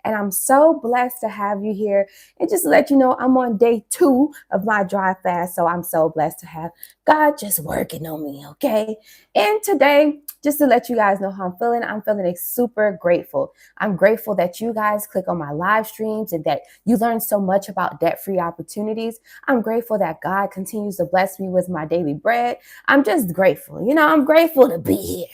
And I'm so blessed to have you here. And just to let you know, I'm on day 2 of my dry fast. So I'm so blessed to have God just working on me, okay? And today, just to let you guys know how I'm feeling super grateful. I'm grateful that you guys click on my live streams and that you learn so much about debt-free opportunities. I'm grateful that God continues to bless me with my daily bread. I'm just grateful. I'm grateful to be here.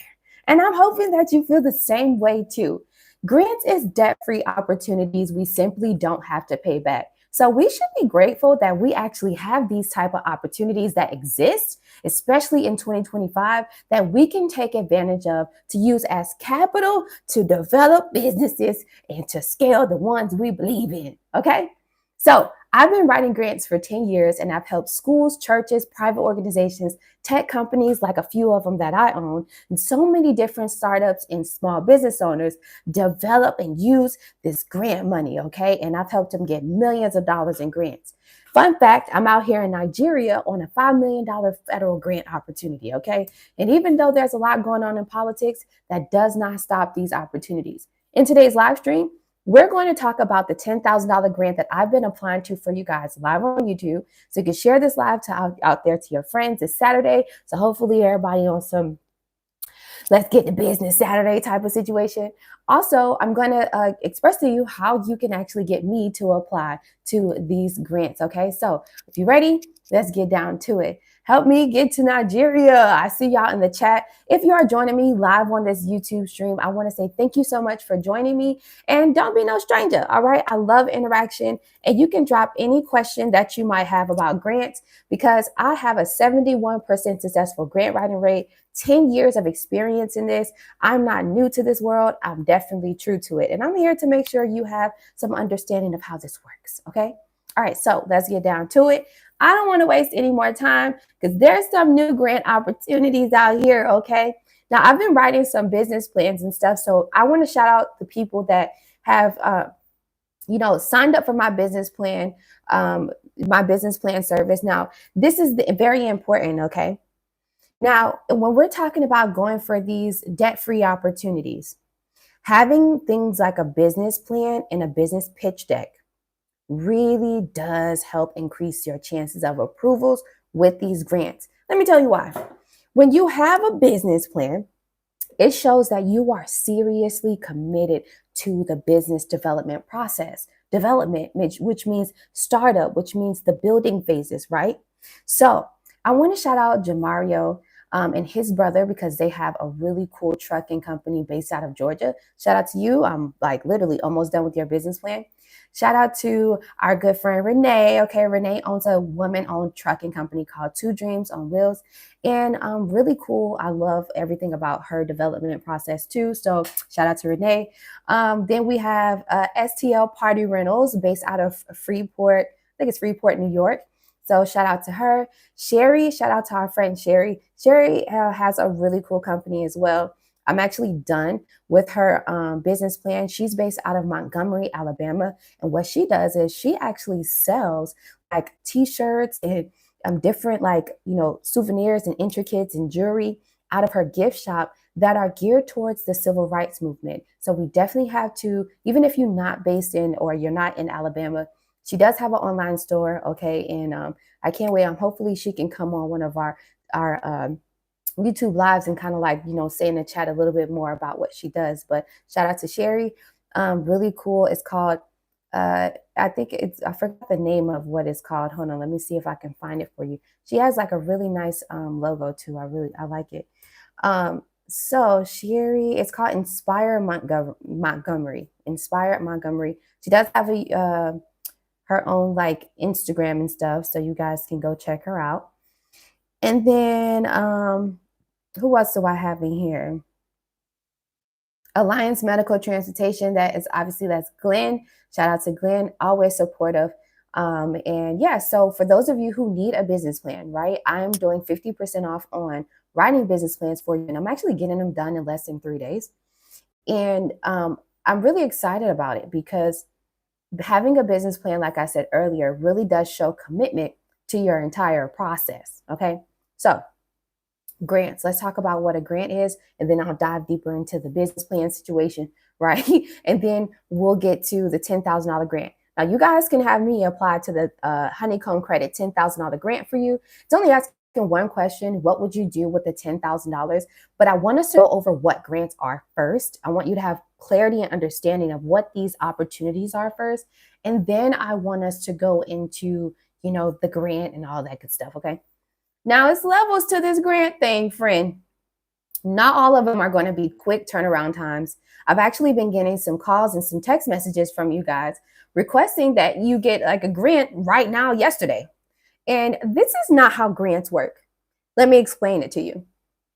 And I'm hoping that you feel the same way too. Grants is debt-free opportunities we simply don't have to pay back. So we should be grateful that we actually have these type of opportunities that exist, especially in 2025, that we can take advantage of to use as capital to develop businesses and to scale the ones we believe in. Okay? So I've been writing grants for 10 years and I've helped schools, churches, private organizations, tech companies, like a few of them that I own, and so many different startups and small business owners develop and use this grant money, okay? And I've helped them get millions of dollars in grants. Fun fact, I'm out here in Nigeria on a $5 million federal grant opportunity, okay? And even though there's a lot going on in politics, that does not stop these opportunities. In today's live stream, we're going to talk about the $10,000 grant that I've been applying to for you guys live on YouTube. So you can share this live out there to your friends. It's Saturday. So hopefully everybody on some let's get to business Saturday type of situation. Also, I'm going to express to you how you can actually get me to apply to these grants. Okay, so if you're ready, let's get down to it. Help me get to Nigeria. I see y'all in the chat. If you are joining me live on this YouTube stream, I want to say thank you so much for joining me. And don't be no stranger, all right? I love interaction. And you can drop any question that you might have about grants because I have a 71% successful grant writing rate, 10 years of experience in this. I'm not new to this world. I'm definitely true to it. And I'm here to make sure you have some understanding of how this works, okay? All right, so let's get down to it. I don't want to waste any more time because there's some new grant opportunities out here, okay? Now, I've been writing some business plans and stuff, so I want to shout out the people that have, signed up for my business plan service. Now, this is very important, okay? Now, when we're talking about going for these debt-free opportunities, having things like a business plan and a business pitch deck really does help increase your chances of approvals with these grants. Let me tell you why. When you have a business plan, it shows that you are seriously committed to the business development process. Development, which means startup, which means the building phases, right? So I want to shout out Jamario and his brother because they have a really cool trucking company based out of Georgia. Shout out to you. I'm like literally almost done with your business plan. Shout out to our good friend Renee. Okay, Renee owns a woman-owned trucking company called Two Dreams on Wheels. And really cool. I love everything about her development process too. So shout out to Renee. Then we have STL Party Rentals based out of Freeport. I think it's Freeport, New York. So shout out to her. Sherry, shout out to our friend Sherry. Sherry has a really cool company as well. I'm actually done with her business plan. She's based out of Montgomery, Alabama. And what she does is she actually sells like t-shirts and different souvenirs and intricates and jewelry out of her gift shop that are geared towards the civil rights movement. So we definitely have to, even if you're not based in or you're not in Alabama, she does have an online store, okay? And I can't wait. Hopefully she can come on one of our YouTube lives and kind of say in the chat a little bit more about what she does. But shout out to Sherry. Really cool. It's called, I forgot the name of what it's called. Hold on, let me see if I can find it for you. She has like a really nice logo too. I like it. So Sherry, it's called Inspire Montgomery. Inspire Montgomery. She does have her own like Instagram and stuff, so you guys can go check her out. And then who else do I have in here? Alliance Medical Transportation. That's Glenn. Shout out to Glenn, always supportive. And yeah, so for those of you who need a business plan, right? I'm doing 50% off on writing business plans for you. And I'm actually getting them done in less than 3 days. And I'm really excited about it because having a business plan, like I said earlier, really does show commitment to your entire process. Okay. So grants, let's talk about what a grant is, and then I'll dive deeper into the business plan situation right? And then we'll get to the $10,000 grant. Now, you guys can have me apply to the Honeycomb Credit $10,000 grant for you. It's only asking one question: what would you do with the $10,000? But I want us to go over what grants are first. I want you to have clarity and understanding of what these opportunities are first. And then I want us to go into, the grant and all that good stuff, okay? Now, it's levels to this grant thing, friend. Not all of them are going to be quick turnaround times. I've actually been getting some calls and some text messages from you guys requesting that you get like a grant right now, yesterday. And this is not how grants work. Let me explain it to you.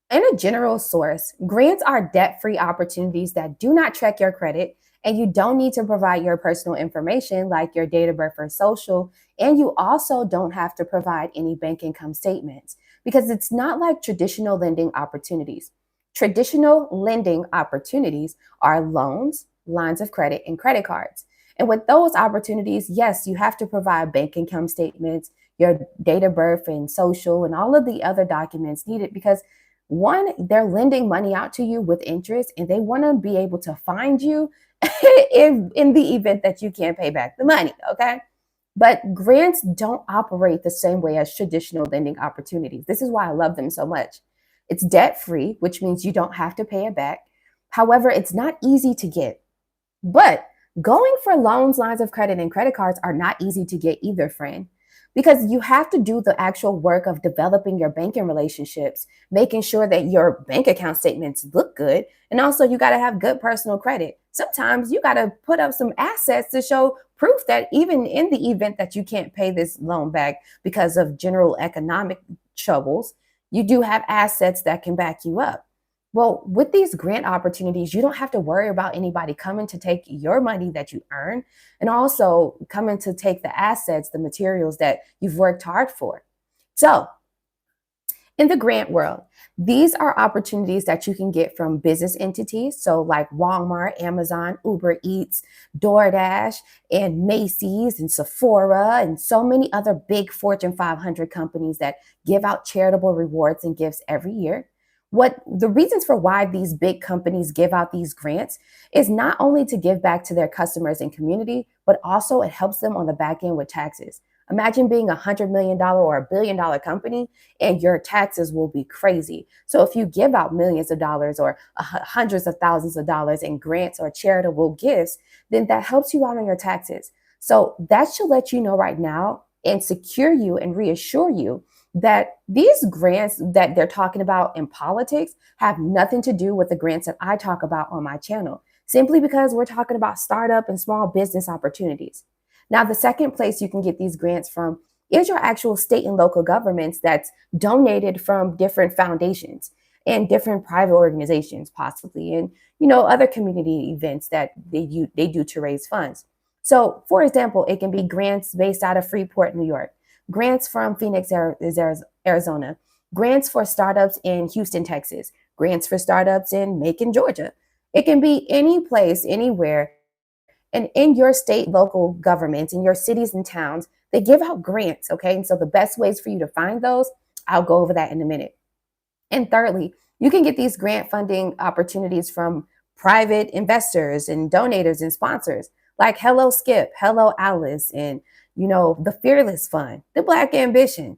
In a general source, grants are debt-free opportunities that do not check your credit, and you don't need to provide your personal information like your date of birth or social, and you also don't have to provide any bank income statements because it's not like traditional lending opportunities. Traditional lending opportunities are loans, lines of credit, and credit cards. And with those opportunities, yes, you have to provide bank income statements, your date of birth and social, and all of the other documents needed because one, they're lending money out to you with interest, and they want to be able to find you in the event that you can't pay back the money, okay? But grants don't operate the same way as traditional lending opportunities. This is why I love them so much. It's debt-free, which means you don't have to pay it back. However, it's not easy to get. But going for loans, lines of credit, and credit cards are not easy to get either, friend, because you have to do the actual work of developing your banking relationships, making sure that your bank account statements look good, and also you got to have good personal credit. Sometimes you got to put up some assets to show proof that even in the event that you can't pay this loan back because of general economic troubles, you do have assets that can back you up. Well, with these grant opportunities, you don't have to worry about anybody coming to take your money that you earn and also coming to take the assets, the materials that you've worked hard for. So, in the grant world, these are opportunities that you can get from business entities. So like Walmart, Amazon, Uber Eats, DoorDash, and Macy's and Sephora, and so many other big Fortune 500 companies that give out charitable rewards and gifts every year. What the reasons for why these big companies give out these grants is not only to give back to their customers and community, but also it helps them on the back end with taxes. Imagine being $100 million or $1 billion company and your taxes will be crazy. So if you give out millions of dollars or hundreds of thousands of dollars in grants or charitable gifts, then that helps you out on your taxes. So that should let you know right now and secure you and reassure you that these grants that they're talking about in politics have nothing to do with the grants that I talk about on my channel, simply because we're talking about startup and small business opportunities. Now, the second place you can get these grants from is your actual state and local governments that's donated from different foundations and different private organizations, possibly, and other community events that they do to raise funds. So, for example, it can be grants based out of Freeport, New York, grants from Phoenix, Arizona, grants for startups in Houston, Texas, grants for startups in Macon, Georgia. It can be any place, anywhere. And in your state, local governments, in your cities and towns, they give out grants, okay? And so the best ways for you to find those, I'll go over that in a minute. And thirdly, you can get these grant funding opportunities from private investors and donators and sponsors like Hello Skip, Hello Alice, and the Fearless Fund, the Black Ambition,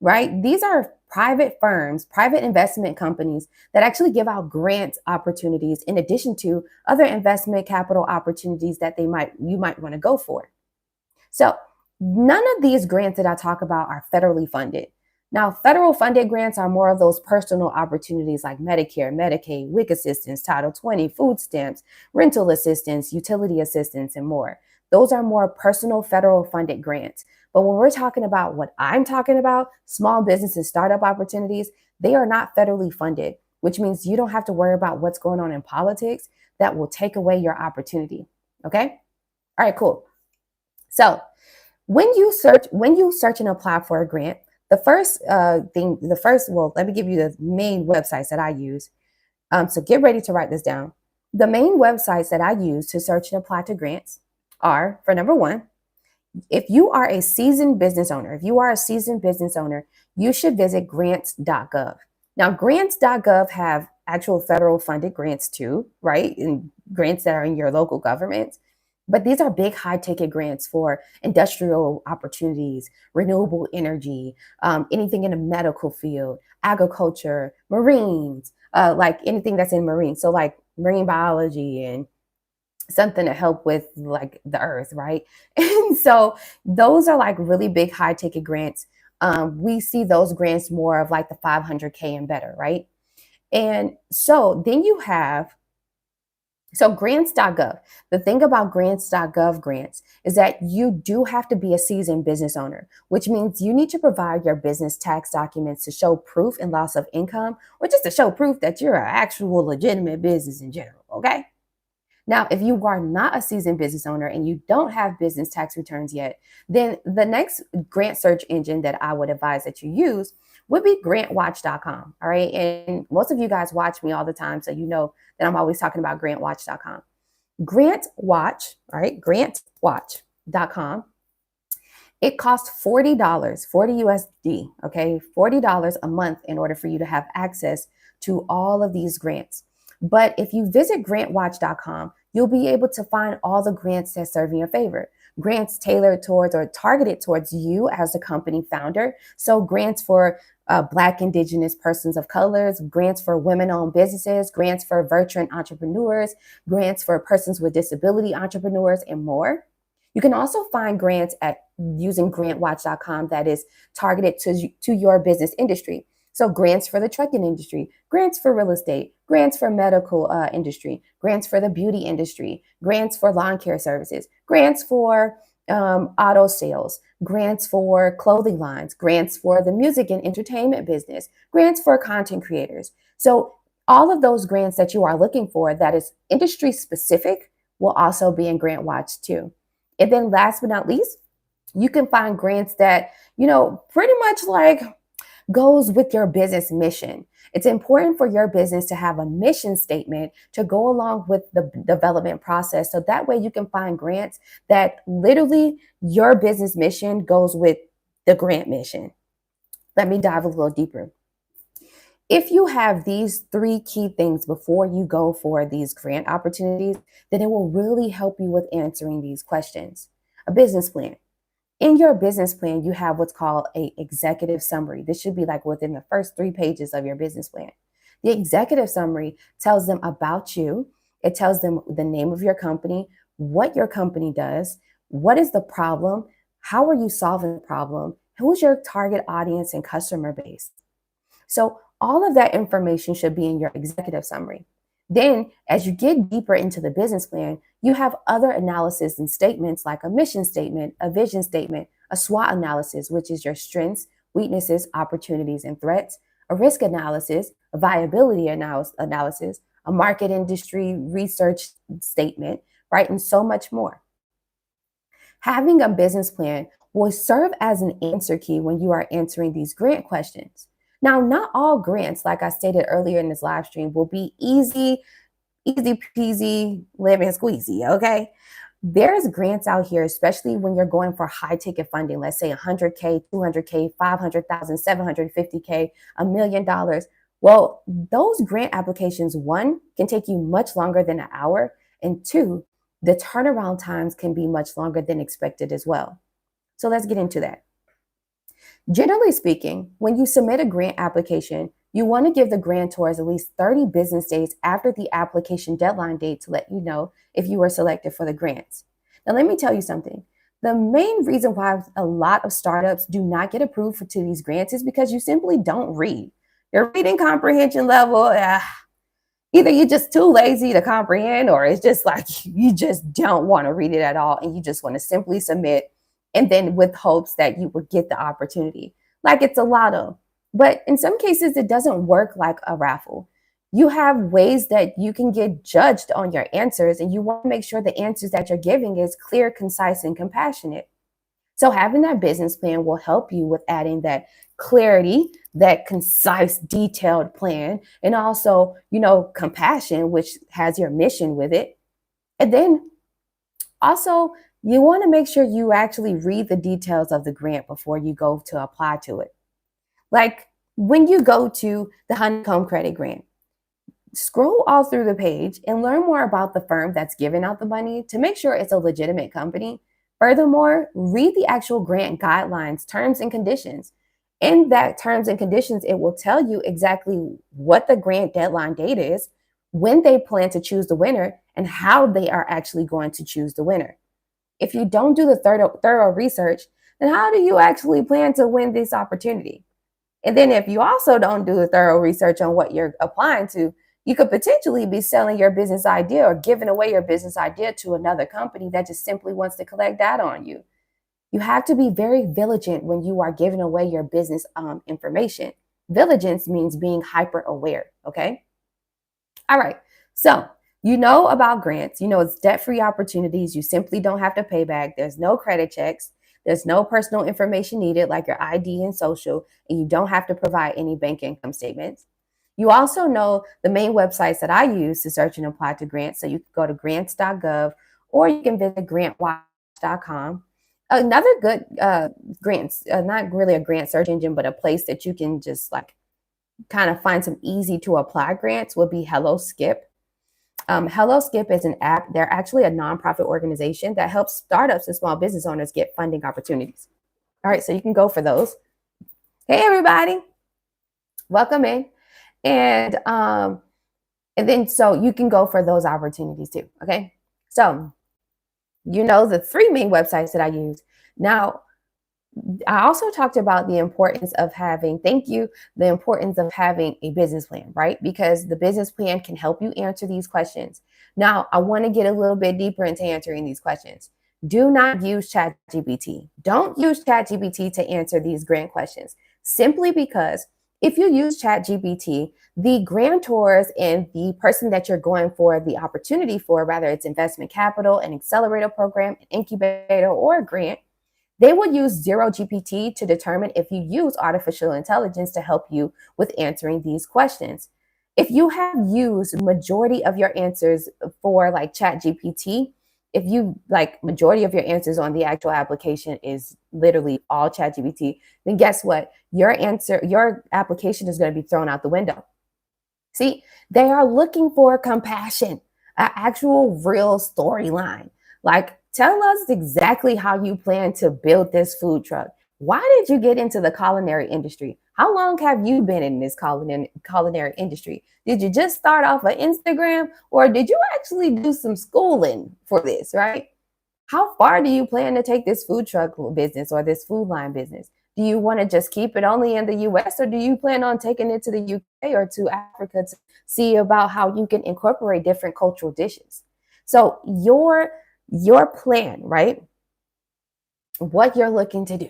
right? These are private firms, private investment companies that actually give out grant opportunities in addition to other investment capital opportunities that you might want to go for. So none of these grants that I talk about are federally funded. Now, federal funded grants are more of those personal opportunities like Medicare, Medicaid, WIC assistance, Title 20, food stamps, rental assistance, utility assistance, and more. Those are more personal federal funded grants. But when we're talking about what I'm talking about, small business and startup opportunities, they are not federally funded, which means you don't have to worry about what's going on in politics that will take away your opportunity. Okay? All right, cool. So when you search and apply for a grant, let me give you the main websites that I use. So get ready to write this down. The main websites that I use to search and apply to grants are, for number one, if you are a seasoned business owner, you should visit grants.gov. Now, grants.gov have actual federal funded grants too, right? And grants that are in your local government. But these are big high ticket grants for industrial opportunities, renewable energy, anything in the medical field, agriculture, marines, like anything that's in marine. So like marine biology and something to help with like the earth, right? And so those are like really big high ticket grants. We see those grants more of like the 500K and better, right? And so then you have grants.gov. The thing about grants.gov grants is that you do have to be a seasoned business owner, which means you need to provide your business tax documents to show proof and loss of income, or just to show proof that you're an actual legitimate business in general, okay? Now, if you are not a seasoned business owner and you don't have business tax returns yet, then the next grant search engine that I would advise that you use would be grantwatch.com. All right. And most of you guys watch me all the time, so you know that I'm always talking about grantwatch.com. Grant Watch, all right, grantwatch.com. It costs $40, 40 USD, okay, $40 a month in order for you to have access to all of these grants. But if you visit grantwatch.com, you'll be able to find all the grants that serve in your favor. Grants tailored towards or targeted towards you as a company founder. So grants for Black, Indigenous persons of colors, grants for women-owned businesses, grants for veteran entrepreneurs, grants for persons with disability entrepreneurs, and more. You can also find grants at using grantwatch.com that is targeted to your business industry. So grants for the trucking industry, grants for real estate, grants for medical industry, grants for the beauty industry, grants for lawn care services, grants for auto sales, grants for clothing lines, grants for the music and entertainment business, grants for content creators. So all of those grants that you are looking for that is industry specific will also be in Grant Watch too. And then last but not least, you can find grants that, pretty much like goes with your business mission. It's important for your business to have a mission statement to go along with the development process. So that way you can find grants that literally your business mission goes with the grant mission. Let me dive a little deeper. If you have these three key things before you go for these grant opportunities, then it will really help you with answering these questions. A business plan. In your business plan, you have what's called an executive summary. This should be like within the first 3 pages of your business plan. The executive summary tells them about you. It tells them the name of your company, what your company does, what is the problem, how are you solving the problem, who's your target audience and customer base. So all of that information should be in your executive summary. Then, as you get deeper into the business plan, you have other analysis and statements like a mission statement, a vision statement, a SWOT analysis, which is your strengths, weaknesses, opportunities, and threats, a risk analysis, a viability analysis, a market industry research statement, right? And so much more. Having a business plan will serve as an answer key when you are answering these grant questions. Now, not all grants, like I stated earlier in this live stream, will be easy peasy, lemon squeezy, okay? There's grants out here, especially when you're going for high ticket funding, let's say 100K, 200K, 500,000, 750K, $1 million. Well, those grant applications, one, can take you much longer than an hour, and two, the turnaround times can be much longer than expected as well. So let's get into that. Generally speaking, when you submit a grant application, you want to give the grantors at least 30 business days after the application deadline date to let you know if you were selected for the grants. Now, let me tell you something. The main reason why a lot of startups do not get approved to these grants is because you simply don't read. Your reading comprehension level, either you're just too lazy to comprehend, or it's just like you just don't want to read it at all and you just want to simply submit, and then with hopes that you would get the opportunity. Like it's a lotto. But in some cases, it doesn't work like a raffle. You have ways that you can get judged on your answers, and you want to make sure the answers that you're giving is clear, concise, and compassionate. So having that business plan will help you with adding that clarity, that concise, detailed plan, and also, compassion, which has your mission with it. And then also, you want to make sure you actually read the details of the grant before you go to apply to it. Like when you go to the Honeycomb Credit Grant, scroll all through the page and learn more about the firm that's giving out the money to make sure it's a legitimate company. Furthermore, read the actual grant guidelines, terms and conditions. In that terms and conditions, it will tell you exactly what the grant deadline date is, when they plan to choose the winner, and how they are actually going to choose the winner. If you don't do the thorough research, then how do you actually plan to win this opportunity? And then if you also don't do the thorough research on what you're applying to, you could potentially be selling your business idea or giving away your business idea to another company that just simply wants to collect data on you. You have to be very vigilant when you are giving away your business information. Vigilance means being hyper aware. Okay. All right. So you know about grants. You know it's debt-free opportunities. You simply don't have to pay back. There's no credit checks. There's no personal information needed like your ID and social, and you don't have to provide any bank income statements. You also know the main websites that I use to search and apply to grants. So you can go to grants.gov or you can visit grantwatch.com. Another good grants, not really a grant search engine, but a place that you can just like kind of find some easy to apply grants would be Hello Skip. Hello Skip is an app. They're actually a nonprofit organization that helps startups and small business owners get funding opportunities. All right, so you can go for those. Hey, everybody, welcome in. And then so you can go for those opportunities too. Okay, so you know the three main websites that I use. Now, I also talked about the importance of having, the importance of having a business plan, right? Because the business plan can help you answer these questions. Now, I want to get a little bit deeper into answering these questions. Do not use ChatGPT. Don't use ChatGPT to answer these grant questions, simply because if you use ChatGPT, the grantors and the person that you're going for the opportunity for, whether it's investment capital, an accelerator program, an incubator, or a grant, they will use Zero GPT to determine if you use artificial intelligence to help you with answering these questions. If you have used majority of your answers for like Chat GPT, if you like majority of your answers on the actual application is literally all Chat GPT, then guess what? Your application is going to be thrown out the window. See, they are looking for compassion, an actual real storyline. Like, tell us exactly how you plan to build this food truck. Why did you get into the culinary industry? How long have you been in this culinary industry? Did you just start off on Instagram or did you actually do some schooling for this, right? How far do you plan to take this food truck business or this food line business? Do you want to just keep it only in the US or do you plan on taking it to the UK or to Africa to see about how you can incorporate different cultural dishes? So your plan, right? What you're looking to do,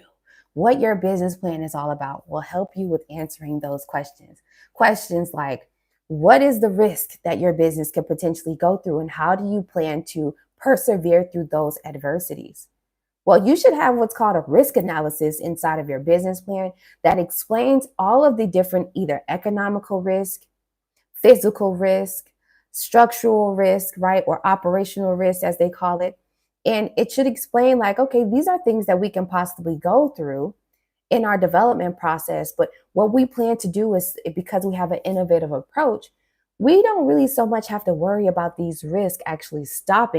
what your business plan is all about will help you with answering those questions. Questions like, what is the risk that your business could potentially go through and how do you plan to persevere through those adversities? Well, you should have what's called a risk analysis inside of your business plan that explains all of the different either economical risk, physical risk, structural risk, right? Or operational risk, as they call it. And it should explain, like, okay, these are things that we can possibly go through in our development process. But what we plan to do is because we have an innovative approach, we don't really so much have to worry about these risks actually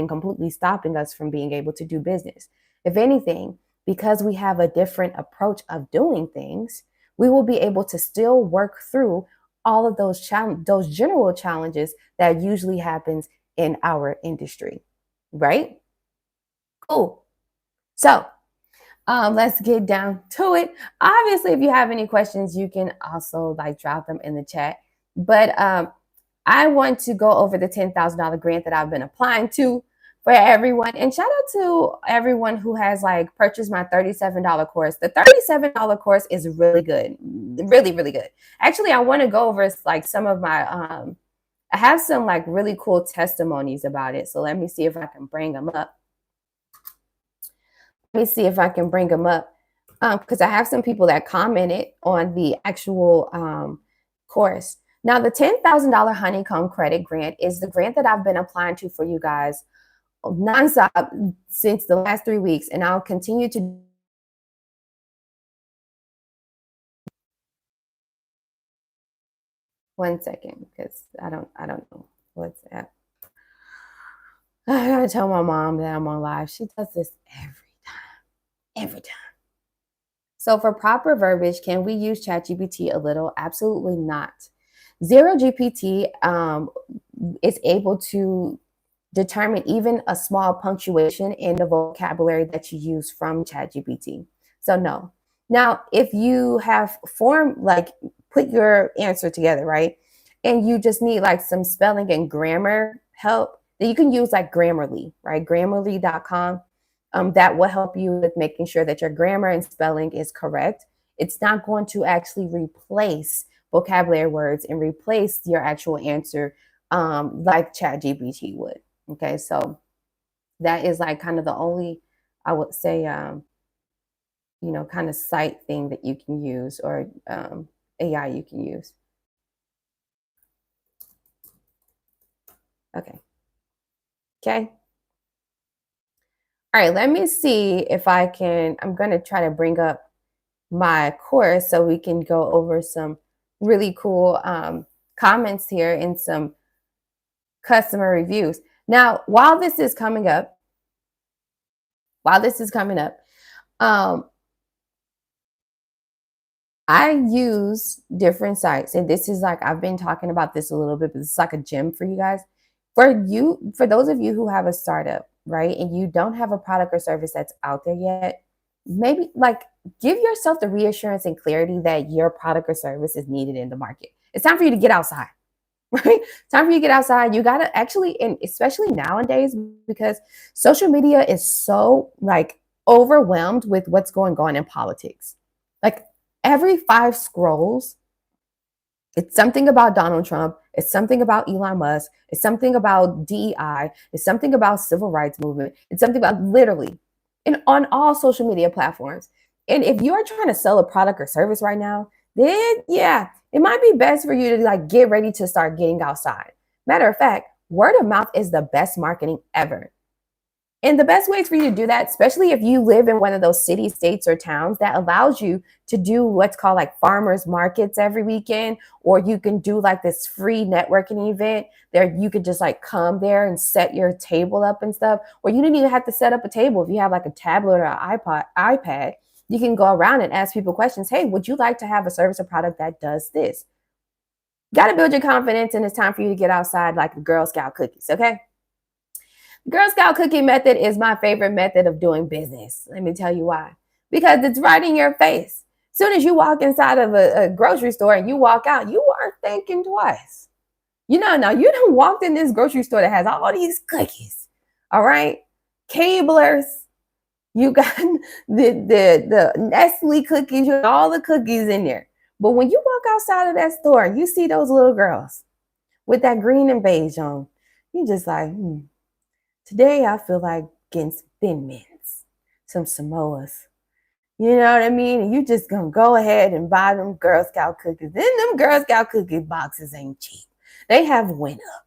completely stopping us from being able to do business. If anything, because we have a different approach of doing things, we will be able to still work through all of those general challenges that usually happens in our industry, right? Cool. So let's get down to it. Obviously, if you have any questions, you can also like drop them in the chat. But I want to go over the $10,000 grant that I've been applying to for everyone. And shout out to everyone who has like purchased my $37 course. The $37 course is really good. Really, really good. Actually, I want to go over like some of my, I have some like really cool testimonies about it. So let me see if I can bring them up. Let me see if I can bring them up because I have some people that commented on the actual course. Now, the $10,000 Honeycomb Credit Grant is the grant that I've been applying to for you guys nonstop since the last 3 weeks, and I'll continue to. 1 second, because I don't know what's that. I gotta tell my mom that I'm on live. She does this every time. So for proper verbiage, can we use ChatGPT a little? Absolutely not. Zero GPT is able to determine even a small punctuation in the vocabulary that you use from ChatGPT. So no. Now, if you have put your answer together, right? And you just need like some spelling and grammar help, then you can use like Grammarly, right? Grammarly.com. That will help you with making sure that your grammar and spelling is correct. It's not going to actually replace vocabulary words and replace your actual answer like ChatGPT would. Okay, so that is like kind of the only, I would say, kind of site thing that you can use, or AI you can use. Okay. Okay. All right, let me see if I'm going to try to bring up my course so we can go over some really cool comments here and some customer reviews. Now, while this is coming up, I use different sites, and this is like, I've been talking about this a little bit, but it's like a gem for you guys. For those of you who have a startup, right, and you don't have a product or service that's out there yet, maybe like give yourself the reassurance and clarity that your product or service is needed in the market. It's time for you to get outside, right? It's time for you to get outside. You got to actually, and especially nowadays, because social media is so like overwhelmed with what's going on in politics. Like every 5 scrolls, it's something about Donald Trump. It's something about Elon Musk. It's something about DEI. It's something about civil rights movement. It's something about literally on all social media platforms. And if you're trying to sell a product or service right now, then yeah, it might be best for you to like get ready to start getting outside. Matter of fact, word of mouth is the best marketing ever. And the best ways for you to do that, especially if you live in one of those cities, states, or towns that allows you to do what's called like farmers markets every weekend, or you can do like this free networking event there. You could just like come there and set your table up and stuff, or you didn't even have to set up a table. If you have like a tablet or an iPad, you can go around and ask people questions. Hey, would you like to have a service or product that does this? Got to build your confidence, and it's time for you to get outside like the Girl Scout cookies, okay? Girl Scout cookie method is my favorite method of doing business. Let me tell you why. Because it's right in your face. As soon as you walk inside of a grocery store and you walk out, you aren't thinking twice. Now you done walked in this grocery store that has all these cookies. All right. Cablers. You got the Nestle cookies, you got all the cookies in there. But when you walk outside of that store and you see those little girls with that green and beige on, you just like, today I feel like getting some Thin Mints, some Samoas. You know what I mean? And you just gonna go ahead and buy them Girl Scout cookies. Then them Girl Scout cookie boxes ain't cheap. They have went up.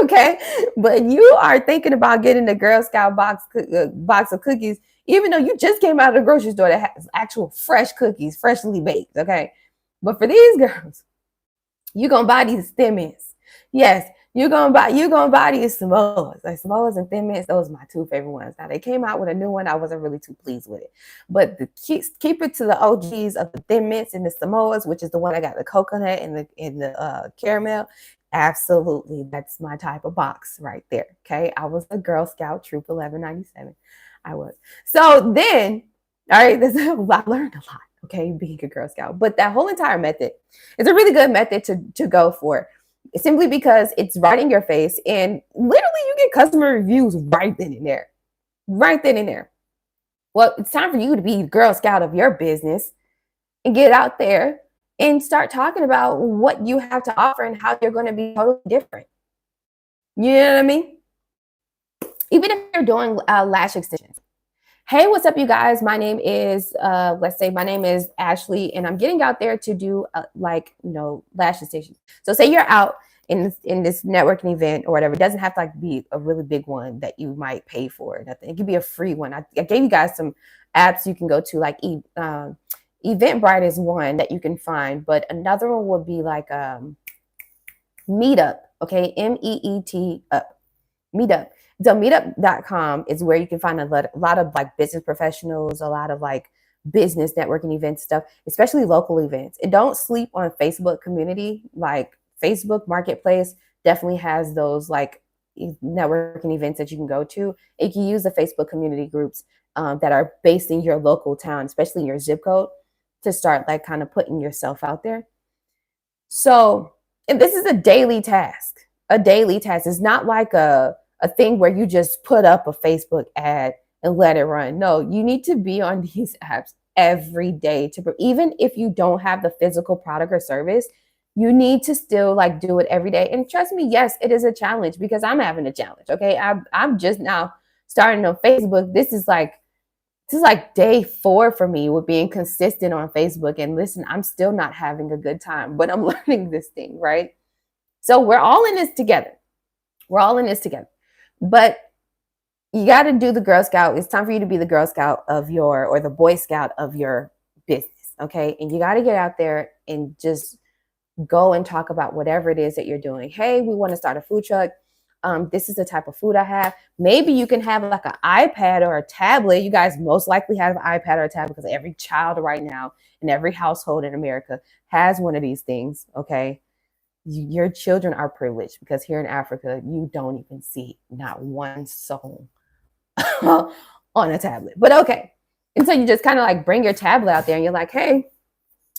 Okay? But you are thinking about getting the Girl Scout box of cookies, even though you just came out of the grocery store that has actual fresh cookies, freshly baked. Okay? But for these girls, you're gonna buy these Thin Mints. Yes, you're gonna buy these Samoas. Like Samoas and Thin Mints, those are my 2 favorite ones. Now they came out with a new one. I wasn't really too pleased with it. But keep it to the OGs of the Thin Mints and the Samoas, which is the one I got the coconut and the caramel. Absolutely, that's my type of box right there. Okay, I was a Girl Scout Troop 1197. I was. So then, all right, I learned a lot. Okay, being a Girl Scout, but that whole entire method is a really good method to go for. Simply because it's right in your face, and literally you get customer reviews right then and there. Well, it's time for you to be Girl Scout of your business and get out there and start talking about what you have to offer and how you're going to be totally different. You know what I mean? Even if you're doing lash extensions. Hey, what's up, you guys? My name is, my name is Ashley, and I'm getting out there to do lash extensions. So say you're out in this networking event or whatever. It doesn't have to like be a really big one that you might pay for. Nothing. It could be a free one. I gave you guys some apps you can go to, like Eventbrite is one that you can find, but another one would be like Meetup, okay? MEET up. Meetup. So meetup.com is where you can find a lot of like business professionals, a lot of like business networking events stuff, especially local events. And don't sleep on Facebook community. Like Facebook Marketplace definitely has those like networking events that you can go to. You can use the Facebook community groups that are based in your local town, especially your zip code, to start like kind of putting yourself out there. So, and this is a daily task. A daily task. It's not like a thing where you just put up a Facebook ad and let it run. No, you need to be on these apps every day to, even if you don't have the physical product or service, you need to still like do it every day. And trust me, yes, it is a challenge because I'm having a challenge. Okay. I'm just now starting on Facebook. This is like day 4 for me with being consistent on Facebook. And listen, I'm still not having a good time, but I'm learning this thing, right? So we're all in this together. We're all in this together. But you got to do the Girl Scout. It's time for you to be the Girl Scout of your, or the Boy Scout of your business. Okay. And you got to get out there and just go and talk about whatever it is that you're doing. Hey, we want to start a food truck. This is the type of food I have. Maybe you can have like an iPad or a tablet. You guys most likely have an iPad or a tablet because every child right now in every household in America has one of these things. Okay. Your children are privileged because here in Africa, you don't even see not one soul on a tablet. But okay. And so you just kind of like bring your tablet out there and you're like, hey,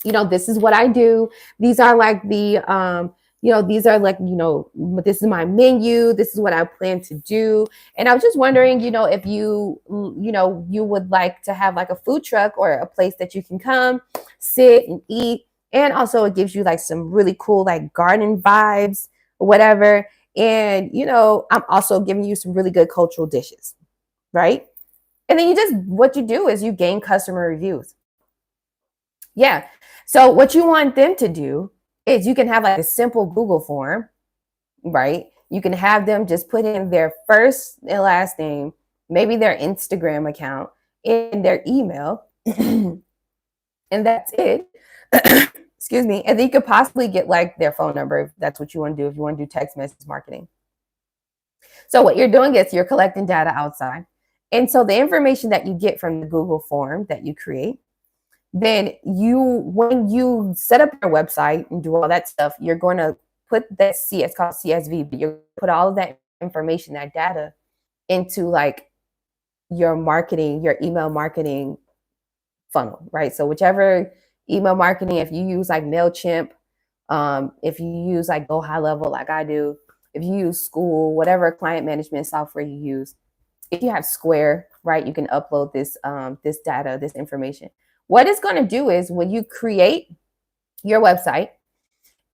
this is what I do. These are like these are like, this is my menu. This is what I plan to do. And I was just wondering, if you would like to have like a food truck or a place that you can come, sit and eat. And also it gives you like some really cool, like garden vibes or whatever. And, I'm also giving you some really good cultural dishes, right? And then what you do is you gain customer reviews. Yeah. So what you want them to do is you can have like a simple Google form, right? You can have them just put in their first and last name, maybe their Instagram account, and their email, and that's it. Excuse me. And then you could possibly get like their phone number if that's what you want to do, if you want to do text message marketing. So what you're doing is you're collecting data outside. And so the information that you get from the Google form that you create, then when you set up your website and do all that stuff, you're going to put that it's called CSV, but you put all of that information, that data, into like your marketing, your email marketing funnel, right? So whichever email marketing, if you use like MailChimp, if you use like Go High Level like I do, if you use School, whatever client management software you use, if you have Square, right, you can upload this this data, this information. What it's going to do is when you create your website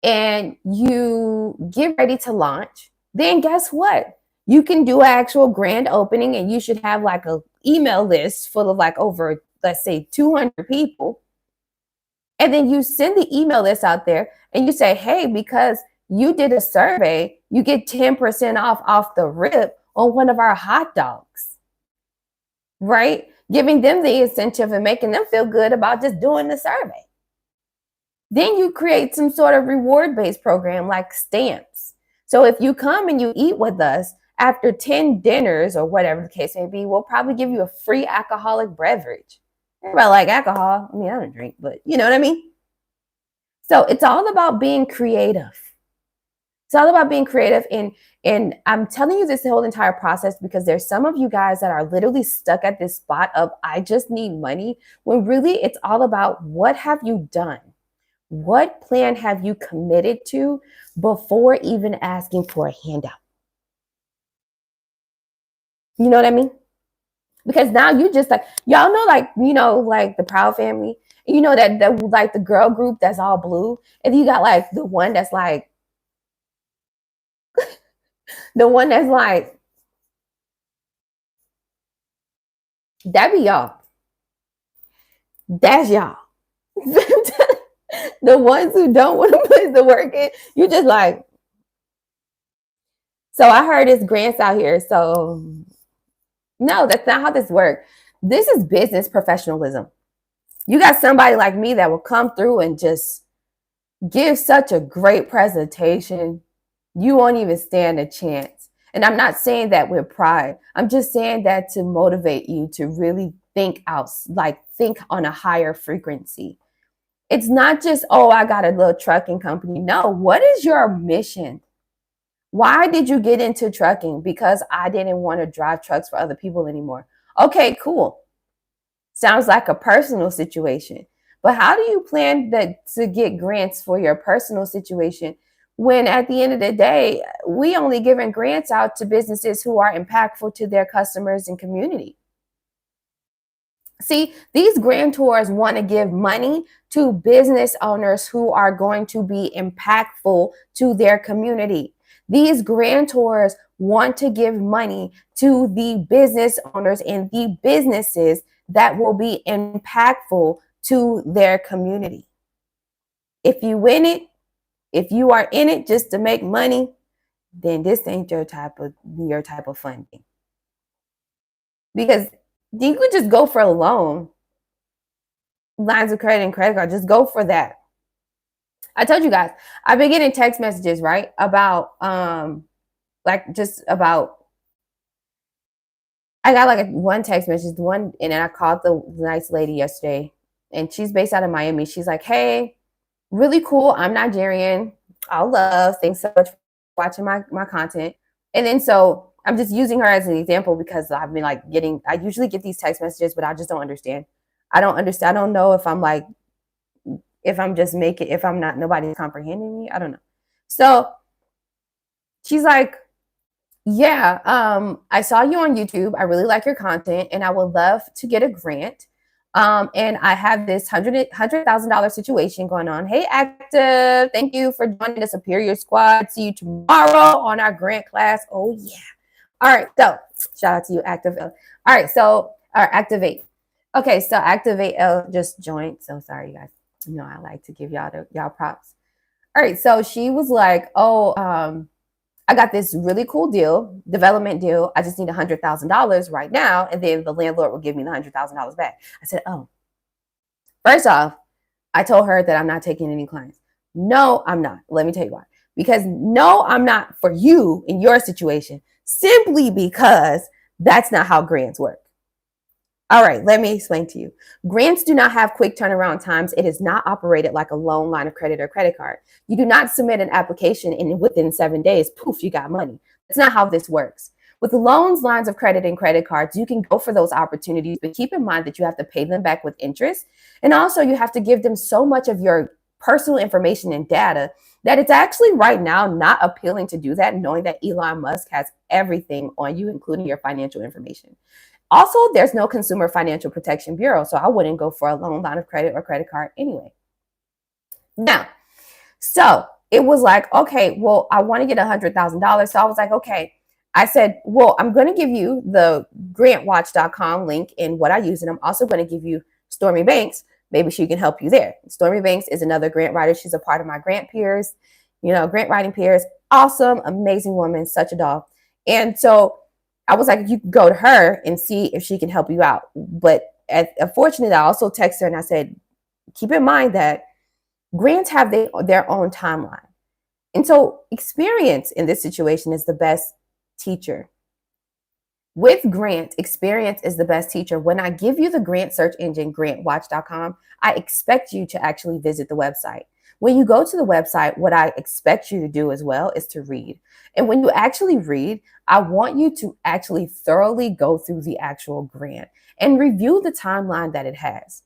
and you get ready to launch, then guess what? You can do an actual grand opening and you should have like an email list full of like over, let's say 200 people. And then you send the email list out there and you say, hey, because you did a survey, you get 10% off the rip on one of our hot dogs, right? Giving them the incentive and making them feel good about just doing the survey. Then you create some sort of reward-based program like stamps. So if you come and you eat with us after 10 dinners or whatever the case may be, we'll probably give you a free alcoholic beverage. Everybody like alcohol. I mean, I don't drink, but you know what I mean? So it's all about being creative. It's all about being creative. And I'm telling you this whole entire process because there's some of you guys that are literally stuck at this spot of, I just need money, when really it's all about what have you done? What plan have you committed to before even asking for a handout? You know what I mean? Because now you just like, y'all know, like, like the Proud Family, that like the girl group that's all blue. And you got like the one that's like, that be y'all. That's y'all. The ones who don't want to put the work in, you just like. So I heard it's grants out here. So no, that's not how this works. This is business professionalism. You got somebody like me that will come through and just give such a great presentation. You won't even stand a chance. And I'm not saying that with pride. I'm just saying that to motivate you to really think out, like think on a higher frequency. It's not just, oh, I got a little trucking company. No, what is your mission? Why did you get into trucking? Because I didn't want to drive trucks for other people anymore. Okay, cool. Sounds like a personal situation. But how do you plan to get grants for your personal situation when at the end of the day, we only giving grants out to businesses who are impactful to their customers and community? See, these grantors want to give money to business owners who are going to be impactful to their community. These grantors want to give money to the business owners and the businesses that will be impactful to their community. If you win it, if you are in it just to make money, then this ain't your type of funding. Because you could just go for a loan, lines of credit and credit card, just go for that. I told you guys, I've been getting text messages, right? About like just about I got like one text message, one, and then I called the nice lady yesterday, and she's based out of Miami. She's like, "Hey, really cool. I'm Nigerian. All love. Thanks so much for watching my content." And then so I'm just using her as an example because I've been like I usually get these text messages, but I just don't understand. I don't understand. I don't know if I'm like, if I'm just making, if I'm not, nobody's comprehending me. I don't know. So she's like, yeah, I saw you on YouTube. I really like your content, and I would love to get a grant. And I have this $100,000 situation going on. Hey, Active, thank you for joining the Superior Squad. See you tomorrow on our grant class. Oh yeah. All right, so shout out to you, Active. All right, so Activate. Okay, so Activate just joined. So sorry, you guys. You know I like to give y'all props. All right, so she was like, oh, I got this really cool development deal. I just need $100,000 right now. And then the landlord will give me the $100,000 back. I said, oh, first off, I told her that I'm not taking any clients. No, I'm not. Let me tell you why. Because no, I'm not for you in your situation, simply because that's not how grants work. All right, let me explain to you. Grants do not have quick turnaround times. It is not operated like a loan, line of credit, or credit card. You do not submit an application and within 7 days, poof, you got money. That's not how this works. With loans, lines of credit, and credit cards, you can go for those opportunities, but keep in mind that you have to pay them back with interest. And also you have to give them so much of your personal information and data that it's actually right now not appealing to do that, knowing that Elon Musk has everything on you, including your financial information. Also, there's no Consumer Financial Protection Bureau, so I wouldn't go for a loan, line of credit, or credit card anyway. Now, so it was like, okay, well, I want to get $100,000. So I was like, okay. I said, well, I'm going to give you the grantwatch.com link in what I use, and I'm also going to give you Stormy Banks. Maybe she can help you there. Stormy Banks is another grant writer. She's a part of my grant peers, grant writing peers. Awesome, amazing woman, such a doll. And so I was like, you can go to her and see if she can help you out. But unfortunately, I also texted her and I said, keep in mind that grants have their own timeline. And so experience in this situation is the best teacher. With grant, experience is the best teacher. When I give you the grant search engine, grantwatch.com, I expect you to actually visit the website. When you go to the website, what I expect you to do as well is to read. And when you actually read, I want you to actually thoroughly go through the actual grant and review the timeline that it has.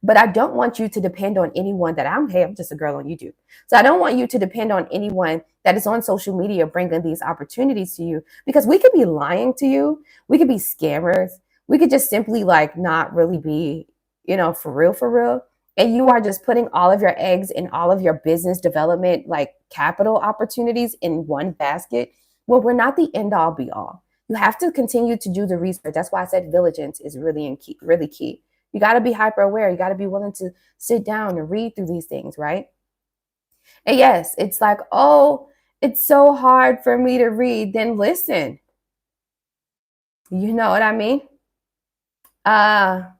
But I don't want you to depend on anyone I'm just a girl on YouTube. So I don't want you to depend on anyone that is on social media bringing these opportunities to you, because we could be lying to you. We could be scammers. We could just simply not really be, for real. And you are just putting all of your eggs in all of your business development, capital opportunities in one basket. Well, we're not the end all be all. You have to continue to do the research. That's why I said diligence is really key. You got to be hyper aware. You got to be willing to sit down and read through these things, right? And yes, it's like, oh, it's so hard for me to read. Then listen. You know what I mean? Yeah.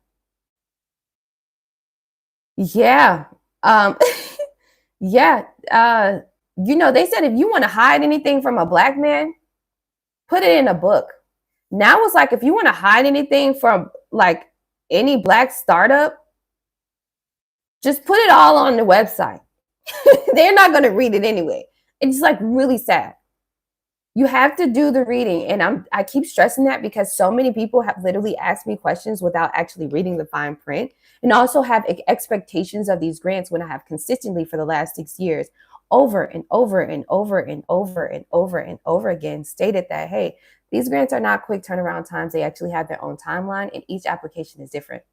Yeah. They said if you want to hide anything from a black man, put it in a book. Now it's like if you want to hide anything from like any black startup, just put it all on the website. They're not going to read it anyway. It's like really sad. You have to do the reading. And I keep stressing that because so many people have literally asked me questions without actually reading the fine print, and also have expectations of these grants when I have consistently for the last 6 years over and over and over and over and over and over again stated that, hey, these grants are not quick turnaround times. They actually have their own timeline, and each application is different.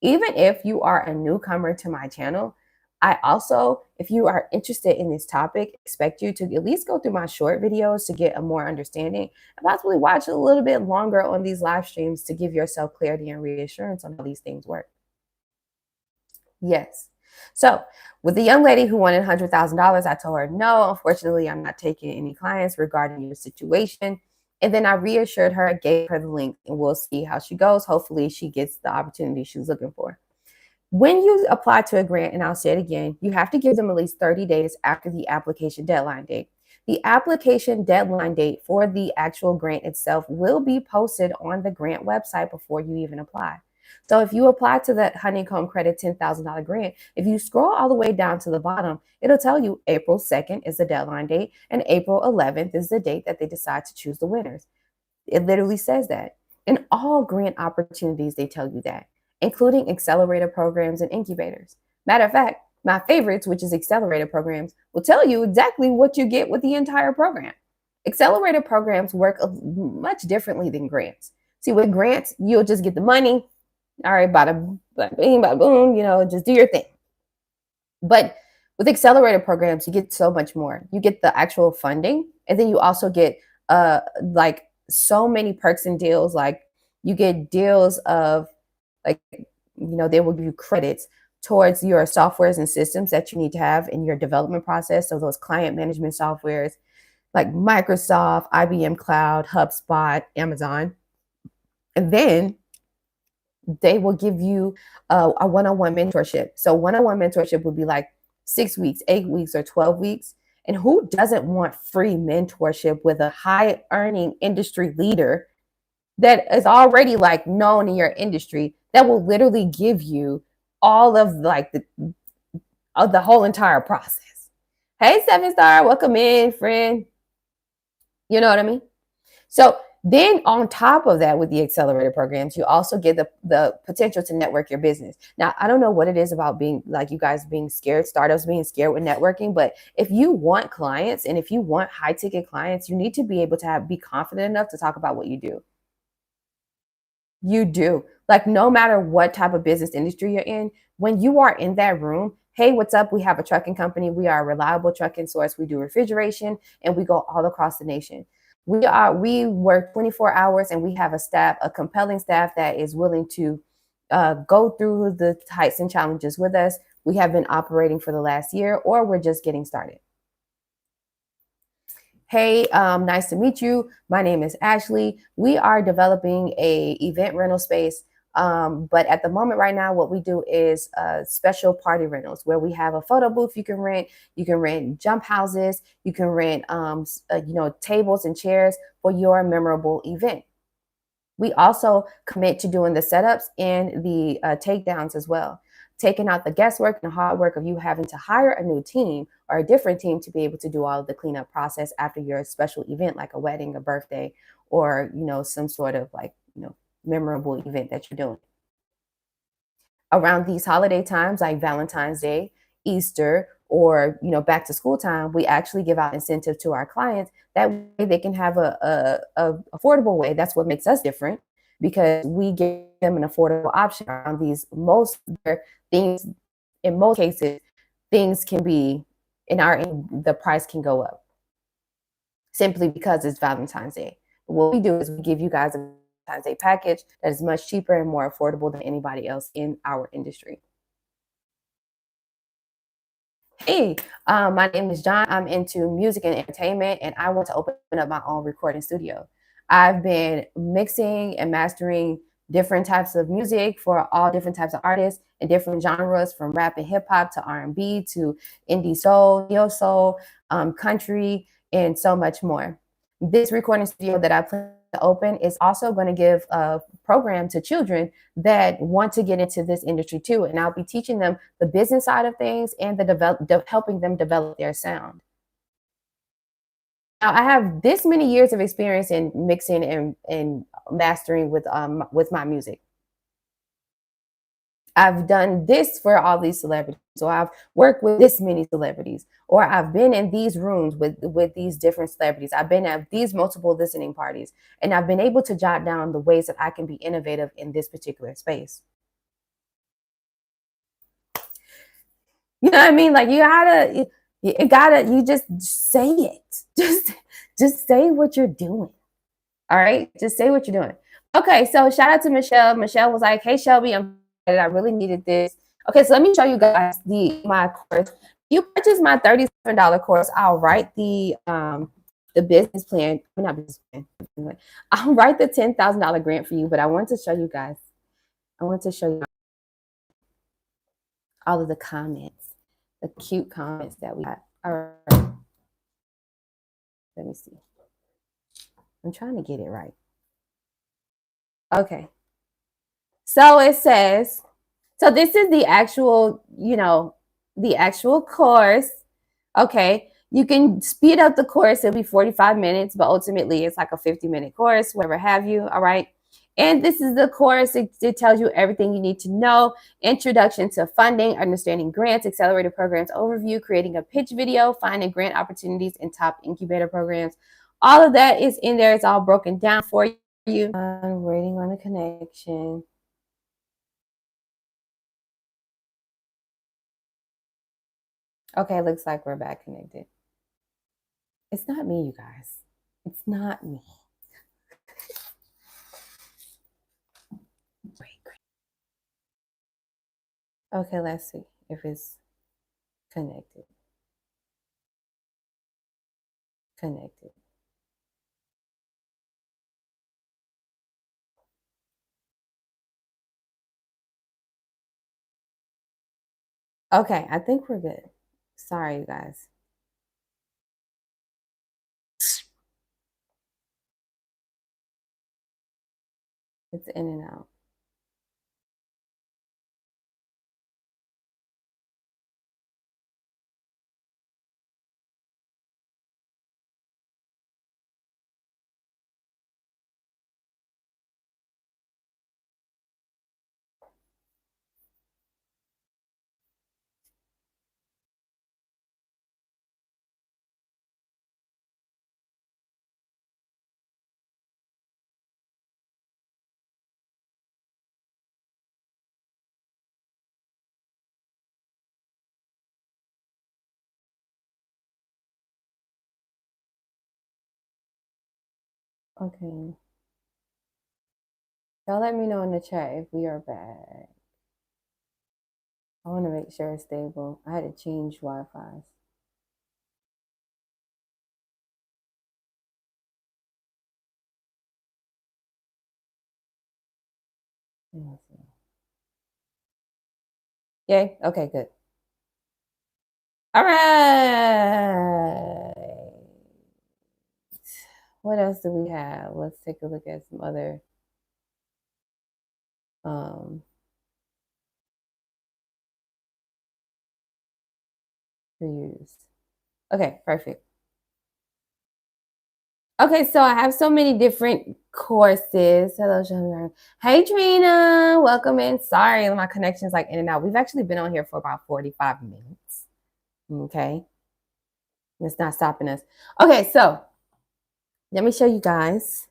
Even if you are a newcomer to my channel, I also, if you are interested in this topic, expect you to at least go through my short videos to get a more understanding, and possibly watch a little bit longer on these live streams to give yourself clarity and reassurance on how these things work. Yes. So with the young lady who wanted $100,000, I told her, no, unfortunately, I'm not taking any clients regarding your situation. And then I reassured her, gave her the link, and we'll see how she goes. Hopefully she gets the opportunity she's looking for. When you apply to a grant, and I'll say it again, you have to give them at least 30 days after the application deadline date. The application deadline date for the actual grant itself will be posted on the grant website before you even apply. So if you apply to that Honeycomb Credit $10,000 grant, if you scroll all the way down to the bottom, it'll tell you April 2nd is the deadline date and April 11th is the date that they decide to choose the winners. It literally says that. In all grant opportunities, they tell you that, including accelerator programs and incubators. Matter of fact, my favorites, which is accelerator programs, will tell you exactly what you get with the entire program. Accelerator programs work much differently than grants. See, with grants, you'll just get the money. All right, bada bing, bada boom, just do your thing. But with accelerator programs, you get so much more. You get the actual funding, and then you also get like so many perks and deals. Like you get deals of like, they will give you credits towards your softwares and systems that you need to have in your development process. So those client management softwares like Microsoft, IBM Cloud, HubSpot, Amazon. And then they will give you a one-on-one mentorship. So one-on-one mentorship would be like 6 weeks, 8 weeks, or 12 weeks. And who doesn't want free mentorship with a high earning industry leader that is already like known in your industry, that will literally give you all of like the whole entire process? Hey, 7-star, welcome in, friend. You know what I mean? So then on top of that, with the accelerator programs, you also get the potential to network your business. Now, I don't know what it is about being like you guys being scared, startups being scared with networking, but if you want clients and if you want high ticket clients, you need to be able to be confident enough to talk about what you do. You do. Like no matter what type of business industry you're in, when you are in that room, hey, what's up? We have a trucking company. We are a reliable trucking source. We do refrigeration and we go all across the nation. We work 24 hours and we have a compelling staff that is willing to go through the heights and challenges with us. We have been operating for the last year, or we're just getting started. Hey, nice to meet you. My name is Ashley. We are developing a event rental space. But at the moment right now, what we do is special party rentals where we have a photo booth you can rent. You can rent jump houses. You can rent, tables and chairs for your memorable event. We also commit to doing the setups and the takedowns as well, taking out the guesswork and the hard work of you having to hire a new team or a different team to be able to do all of the cleanup process after your special event, like a wedding, a birthday, or, some sort of memorable event that you're doing. Around these holiday times, like Valentine's Day, Easter, or, back to school time, we actually give out incentives to our clients. That way they can have a affordable way. That's what makes us different, because we give them an affordable option around these things. In most cases, things can be the price can go up simply because it's Valentine's Day. What we do is we give you guys a Valentine's Day package that is much cheaper and more affordable than anybody else in our industry. Hey, my name is John. I'm into music and entertainment, and I want to open up my own recording studio. I've been mixing and mastering different types of music for all different types of artists and different genres, from rap and hip hop to R&B to indie soul, neo soul, country, and so much more. This recording studio that I plan to open is also going to give a program to children that want to get into this industry too, and I'll be teaching them the business side of things and helping them develop their sound. Now, I have this many years of experience in mixing and mastering with my music. I've done this for all these celebrities, or I've worked with this many celebrities, or I've been in these rooms with these different celebrities. I've been at these multiple listening parties, and I've been able to jot down the ways that I can be innovative in this particular space. You know what I mean? Like you just say it. Just say what you're doing. All right, just say what you're doing. Okay, so shout out to Michelle. Michelle was like, "Hey Shelby, I really needed this." Okay, so let me show you guys my course. You purchase my $37 course. I'll write the business plan. Not business plan. I'll write the $10,000 grant for you. But I want to show you guys. I want to show you all of the comments, the cute comments that we got. All right, let me see. I'm trying to get it right. Okay. So it says, so this is the actual, the actual course. Okay. You can speed up the course. It'll be 45 minutes, but ultimately it's like a 50-minute course, whatever have you. All right. And this is the course. It tells you everything you need to know. Introduction to funding, understanding grants, accelerator programs overview, creating a pitch video, finding grant opportunities in top incubator programs. All of that is in there. It's all broken down for you. I'm waiting on the connection. Okay, looks like we're back connected. It's not me, you guys. It's not me. Okay, let's see if it's connected. Connected. Okay, I think we're good. Sorry, you guys. It's in and out. Okay. Y'all let me know in the chat if we are back. I want to make sure it's stable. I had to change Wi-Fi. Yay. Okay, good. All right. What else do we have? Let's take a look at some other reviews. Okay, perfect. Okay, so I have so many different courses. Hello, John. Hey, Trina. Welcome in. Sorry, my connection's like in and out. We've actually been on here for about 45 minutes. Okay. It's not stopping us. Okay, so let me show you guys.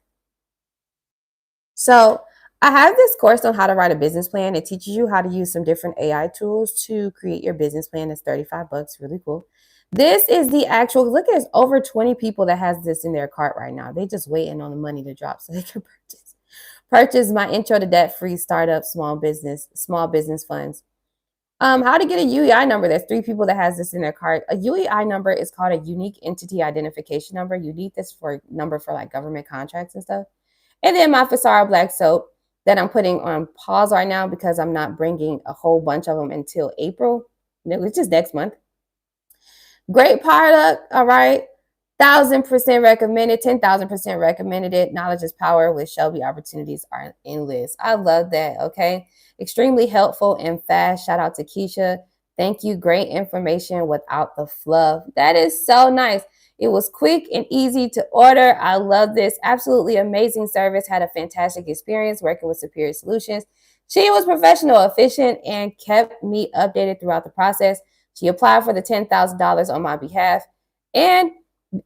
So I have this course on how to write a business plan. It teaches you how to use some different AI tools to create your business plan. It's $35. Really cool. This is the actual, look, there's over 20 people that has this in their cart right now. They just waiting on the money to drop so they can purchase my intro to debt-free startup small business funds. How to get a UEI number. There's 3 people that has this in their cart. A UEI number is called a unique entity identification number. You need this for number for like government contracts and stuff. And then my Fasara black soap. that I'm putting on pause right now because I'm not bringing a whole bunch of them until April, which is next month. Great product, all right. 1,000% recommended, 10,000% recommended it. Knowledge is power with Shelby. Opportunities are endless. I love that. Okay. Extremely helpful and fast. Shout out to Keisha. Thank you. Great information without the fluff. That is so nice. It was quick and easy to order. I love this. Absolutely amazing service. Had a fantastic experience working with Superior Solutions. She was professional, efficient, and kept me updated throughout the process. She applied for the $10,000 on my behalf and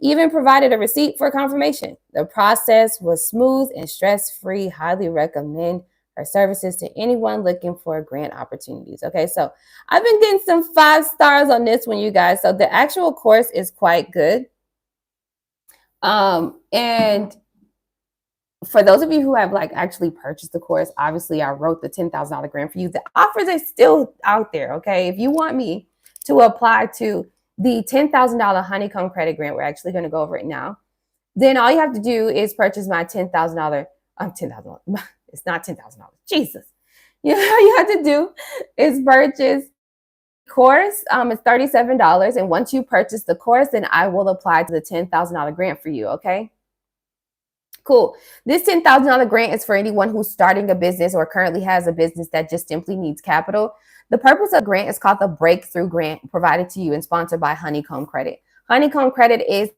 even provided a receipt for confirmation. The process was smooth and stress-free. Highly recommend her services to anyone looking for grant opportunities. Okay, so I've been getting some 5 stars on this one, you guys. So the actual course is quite good. And for those of you who have like actually purchased the course, obviously I wrote the $10,000 grant for you. The offers are still out there. Okay, if you want me to apply to the $10,000 Honeycomb Credit Grant, we're actually going to go over it now. Then all you have to do is purchase my $10,000. $10,000. It's not $10,000. Jesus. You know, all you have to do is purchase course. It's $37. And once you purchase the course, then I will apply to the $10,000 grant for you. Okay. Cool. This $10,000 grant is for anyone who's starting a business or currently has a business that just simply needs capital. The purpose of the grant is called the Breakthrough Grant, provided to you and sponsored by Honeycomb Credit. Honeycomb Credit is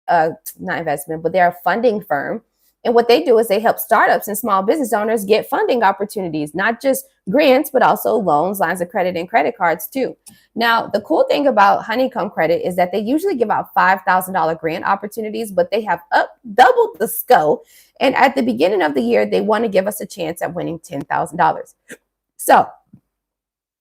not investment, but they're a funding firm. And what they do is they help startups and small business owners get funding opportunities, not just grants, but also loans, lines of credit, and credit cards too. Now, the cool thing about Honeycomb Credit is that they usually give out $5,000 grant opportunities, but they have doubled the scope. And at the beginning of the year, they want to give us a chance at winning $10,000. So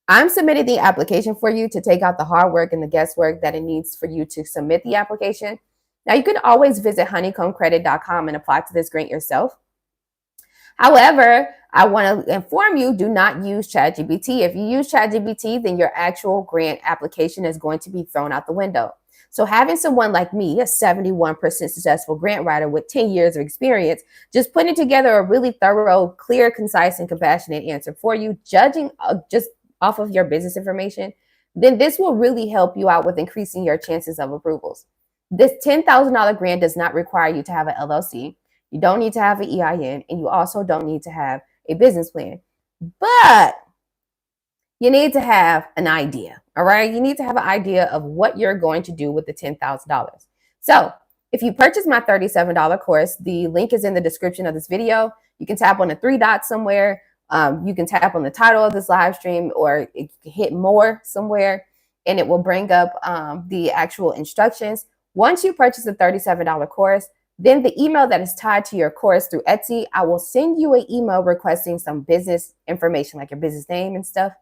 I'm submitting the application for you to take out the hard work and the guesswork that it needs for you to submit the application. Now, you can always visit honeycombcredit.com and apply to this grant yourself. However, I want to inform you, do not use ChatGPT. If you use ChatGPT, then your actual grant application is going to be thrown out the window. So having someone like me, a 71% successful grant writer with 10 years of experience, just putting together a really thorough, clear, concise, and compassionate answer for you, judging just off of your business information, then this will really help you out with increasing your chances of approvals. This $10,000 grant does not require you to have an LLC. You don't need to have an EIN, and you also don't need to have a business plan. But you need to have an idea, all right? You need to have an idea of what you're going to do with the $10,000. So if you purchase my $37 course, the link is in the description of this video. You can tap on the 3 dots somewhere. You can tap on the title of this live stream, or hit more somewhere, and it will bring up the actual instructions. Once you purchase the $37 course, then the email that is tied to your course through Etsy, I will send you an email requesting some business information, like your business name and stuff.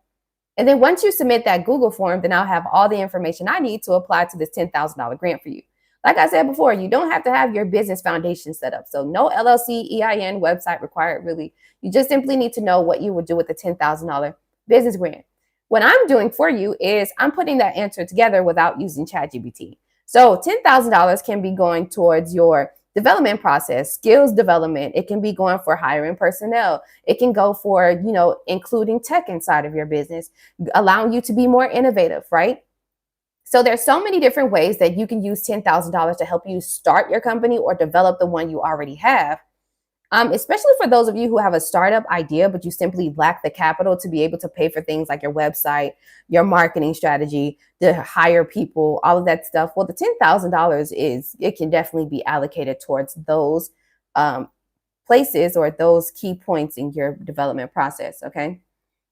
And then once you submit that Google form, then I'll have all the information I need to apply to this $10,000 grant for you. Like I said before, you don't have to have your business foundation set up. So no LLC, EIN, website required, really. You just simply need to know what you would do with the $10,000 business grant. What I'm doing for you is I'm putting that answer together without using ChatGPT. So $10,000 can be going towards your development process, skills development. It can be going for hiring personnel. It can go for, including tech inside of your business, allowing you to be more innovative, right? So there's so many different ways that you can use $10,000 to help you start your company or develop the one you already have. Especially for those of you who have a startup idea, but you simply lack the capital to be able to pay for things like your website, your marketing strategy, to hire people, all of that stuff. Well, the $10,000 it can definitely be allocated towards those places or those key points in your development process. Okay.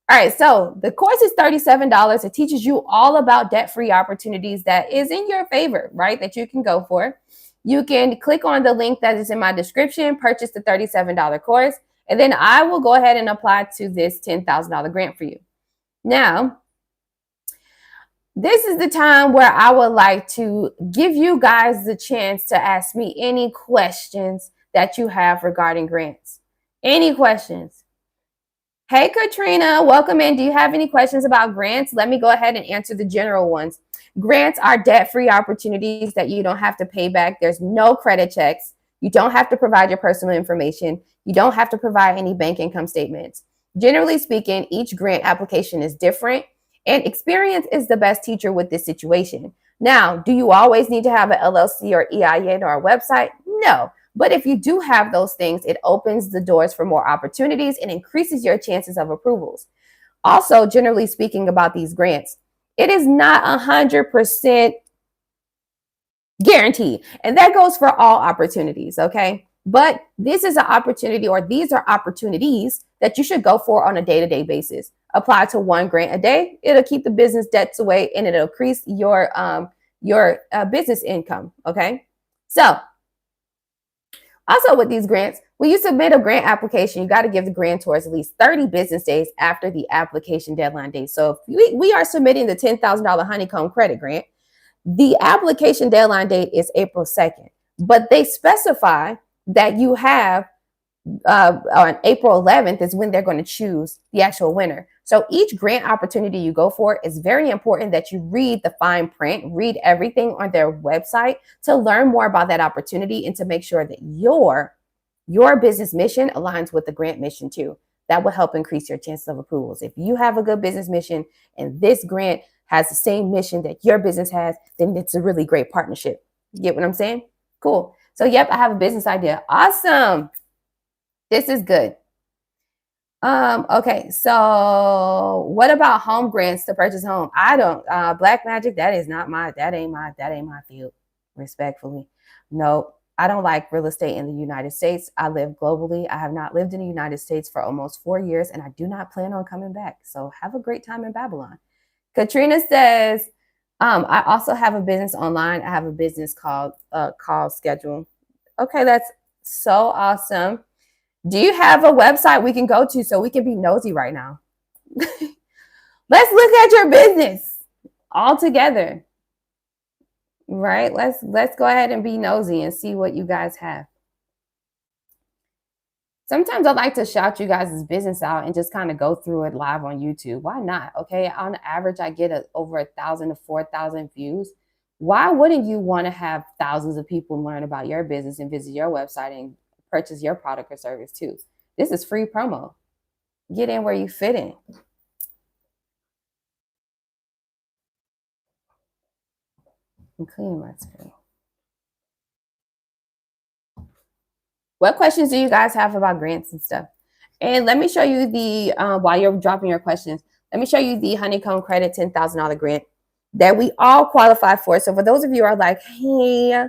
All right. So the course is $37. It teaches you all about debt-free opportunities that is in your favor, right? That you can go for. You can click on the link that is in my description, purchase the $37 course, and then I will go ahead and apply to this $10,000 grant for you. Now, this is the time where I would like to give you guys the chance to ask me any questions that you have regarding grants. Any questions? Hey, Katrina, welcome in. Do you have any questions about grants? Let me go ahead and answer the general ones. Grants are debt-free opportunities that you don't have to pay back. There's no credit checks. You don't have to provide your personal information. You don't have to provide any bank income statements. Generally speaking, each grant application is different, and experience is the best teacher with this situation. Now, do you always need to have an LLC or EIN or a website? No. But if you do have those things, it opens the doors for more opportunities and increases your chances of approvals. Also, generally speaking about these grants, it is not 100% guaranteed. And that goes for all opportunities, okay? But this is an opportunity, or these are opportunities that you should go for on a day-to-day basis. Apply to one grant a day. It'll keep the business debts away, and it'll increase your business income, okay? So also with these grants, when you submit a grant application, you got to give the grantors at least 30 business days after the application deadline date. So if we are submitting the $10,000 Honeycomb Credit Grant, the application deadline date is April 2nd, but they specify that you have on April 11th is when they're going to choose the actual winner. So each grant opportunity you go for is very important that you read the fine print, read everything on their website to learn more about that opportunity and to make sure that your business mission aligns with the grant mission too. That will help increase your chances of approvals. If you have a good business mission and this grant has the same mission that your business has, then it's a really great partnership. You get what I'm saying? Cool. So, yep, I have a business idea. Awesome. This is good. Okay, so what about home grants to purchase home? I don't Black Magic, that ain't my field, respectfully. No, I don't like real estate in the United States. I live globally. I have not lived in the United States for almost 4 years, and I do not plan on coming back. So have a great time in Babylon. Katrina says, I also have a business online. I have a business called Call Schedule. Okay, that's so awesome. Do you have a website we can go to so we can be nosy right now? Let's look at your business all together, right? Let's go ahead and be nosy and see what you guys have. Sometimes I like to shout you guys' business out and just kind of go through it live on YouTube. Why not? Okay, on average, I get over 1,000 to 4,000 views. Why wouldn't you want to have thousands of people learn about your business and visit your website and purchase your product or service too? This is free promo. Get in where you fit in. I'm cleaning my screen. What questions do you guys have about grants and stuff? And let me show you the, while you're dropping your questions, let me show you the Honeycomb Credit $10,000 grant that we all qualify for. So for those of you who are like, hey,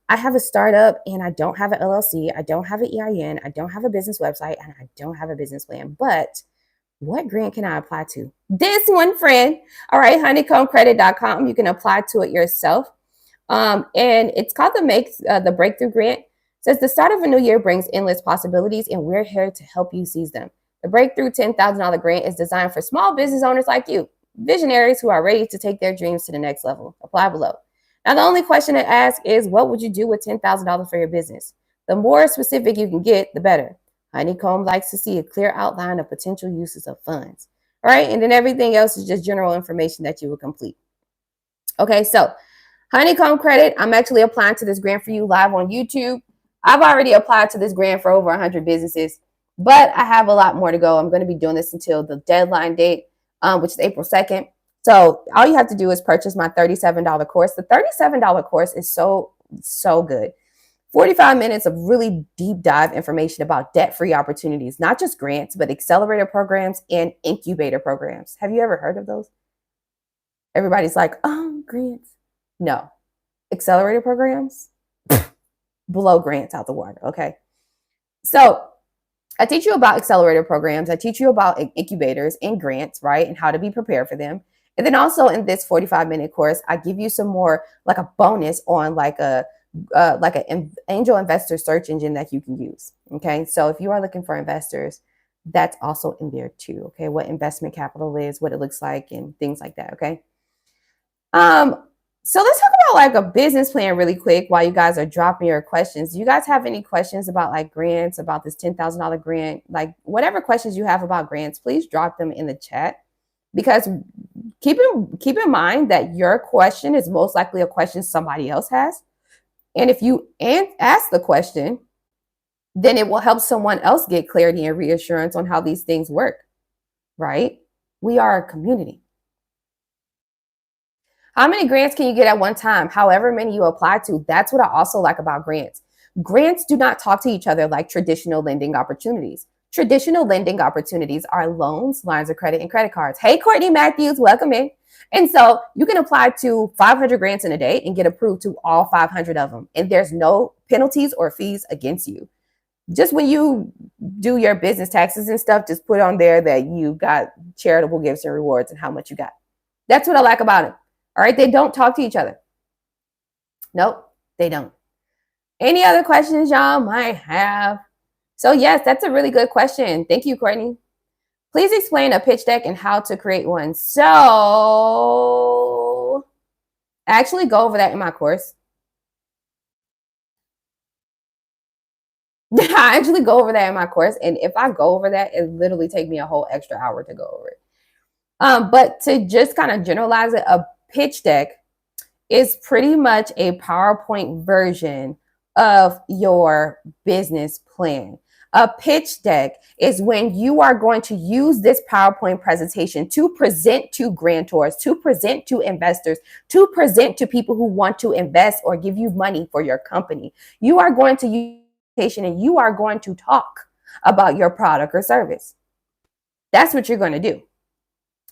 I have a startup and I don't have an LLC, I don't have an EIN, I don't have a business website, and I don't have a business plan, but what grant can I apply to? This one, friend. All right, honeycombcredit.com. You can apply to it yourself. And it's called the Breakthrough Grant. It says the start of a new year brings endless possibilities, and we're here to help you seize them. The Breakthrough $10,000 grant is designed for small business owners like you, visionaries who are ready to take their dreams to the next level. Apply below. Now, the only question to ask is, what would you do with $10,000 for your business? The more specific you can get, the better. Honeycomb likes to see a clear outline of potential uses of funds. All right, and then everything else is just general information that you will complete. Okay, so Honeycomb Credit, I'm actually applying to this grant for you live on YouTube. I've already applied to this grant for over 100 businesses, but I have a lot more to go. I'm going to be doing this until the deadline date, which is April 2nd. So all you have to do is purchase my $37 course. The $37 course is so good. 45 minutes of really deep dive information about debt-free opportunities, not just grants, but accelerator programs and incubator programs. Have you ever heard of those? Everybody's like, oh, grants. No. Accelerator programs? Blow grants out the water, okay? So I teach you about accelerator programs. I teach you about incubators and grants, right? And how to be prepared for them. And then also in this 45-minute course, I give you some more, like a bonus on like an angel investor search engine that you can use. Okay, so if you are looking for investors, that's also in there too. Okay, what investment capital is, what it looks like, and things like that. Okay. So let's talk about like a business plan really quick while you guys are dropping your questions. Do you guys have any questions about like grants, about this $10,000 grant? Like whatever questions you have about grants, please drop them in the chat, because keep in mind that your question is most likely a question somebody else has. And if you ask the question, then it will help someone else get clarity and reassurance on how these things work, right? We are a community. How many grants can you get at one time? However many you apply to. That's what I also like about grants. Grants do not talk to each other like traditional lending opportunities. Traditional lending opportunities are loans, lines of credit, and credit cards. Hey, Courtney Matthews, welcome in. And so you can apply to 500 grants in a day and get approved to all 500 of them. And there's no penalties or fees against you. Just when you do your business taxes and stuff, just put on there that you got charitable gifts and rewards and how much you got. That's what I like about it. All right, they don't talk to each other. Nope, they don't. Any other questions y'all might have? So yes, that's a really good question. Thank you, Courtney. Please explain a pitch deck and how to create one. So I actually go over that in my course. I actually go over that in my course. And if I go over that, it literally takes me a whole extra hour to go over it. But to just kind of generalize it, a pitch deck is pretty much a PowerPoint version of your business plan. A pitch deck is when you are going to use this PowerPoint presentation to present to grantors, to present to investors, to present to people who want to invest or give you money for your company. You are going to use and you are going to talk about your product or service. That's what you're going to do.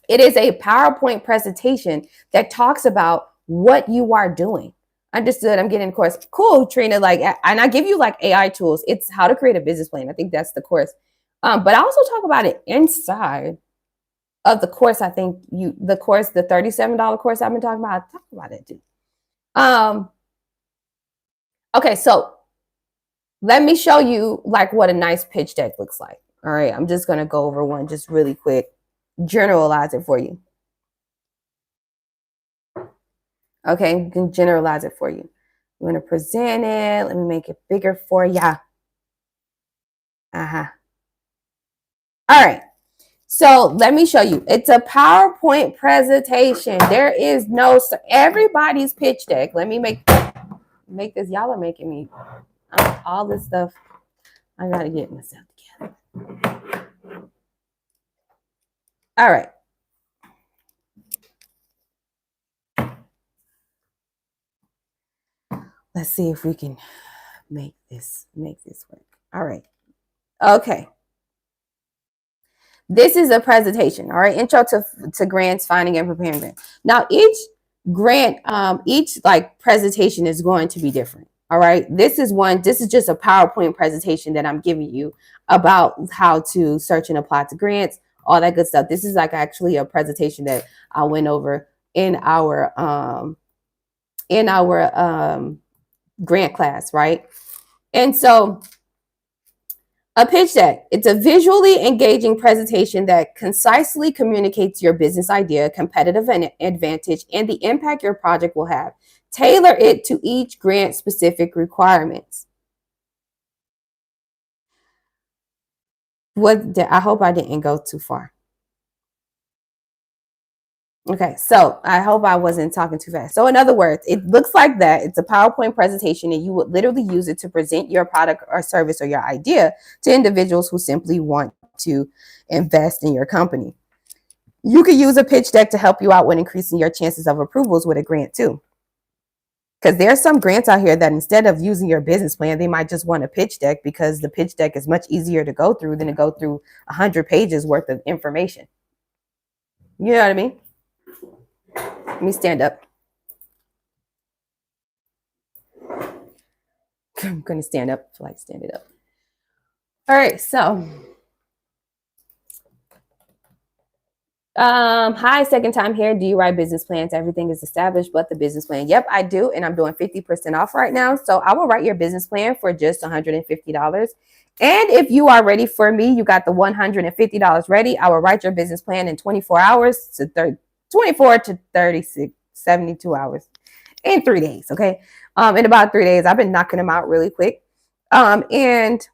It is a PowerPoint presentation that talks about what you are doing. Understood. I'm getting a course. Cool, Trina. Like, and I give you like AI tools. It's how to create a business plan. I think that's the course. But I also talk about it inside of the course. I think the $37 course I've been talking about, I talk about it too. Okay, so let me show you like what a nice pitch deck looks like. All right, I'm just gonna go over one just really quick, generalize it for you. Okay, you can generalize it for you. I'm gonna present it. Let me make it bigger for ya. All right. So let me show you. It's a PowerPoint presentation. There is no everybody's pitch deck. Let me make this. Y'all are making me all this stuff. I gotta get myself together. All right. Let's see if we can make this work. All right. Okay. This is a presentation. All right. Intro to grants, finding and preparing grants. Now, each grant, each like presentation is going to be different. All right. This is just a PowerPoint presentation that I'm giving you about how to search and apply to grants, all that good stuff. This is like actually a presentation that I went over in our grant class, right? And so a pitch deck, it's a visually engaging presentation that concisely communicates your business idea, competitive advantage, and the impact your project will have. Tailor it to each grant specific requirements. I hope I didn't go too far. Okay, so I hope I wasn't talking too fast. So in other words, it looks like that. It's a PowerPoint presentation and you would literally use it to present your product or service or your idea to individuals who simply want to invest in your company. You could use a pitch deck to help you out when increasing your chances of approvals with a grant too. Because there's some grants out here that instead of using your business plan, they might just want a pitch deck because the pitch deck is much easier to go through than to go through 100 pages worth of information. You know what I mean? Let me stand up. I'm going to stand up. I feel like standing up. All right. So, hi, second time here. Do you write business plans? Everything is established but the business plan. Yep, I do. And I'm doing 50% off right now. So I will write your business plan for just $150. And if you are ready for me, you got the $150 ready. I will write your business plan in 24 hours to 24 to 36, 72 hours in 3 days. Okay. In about 3 days, I've been knocking them out really quick. And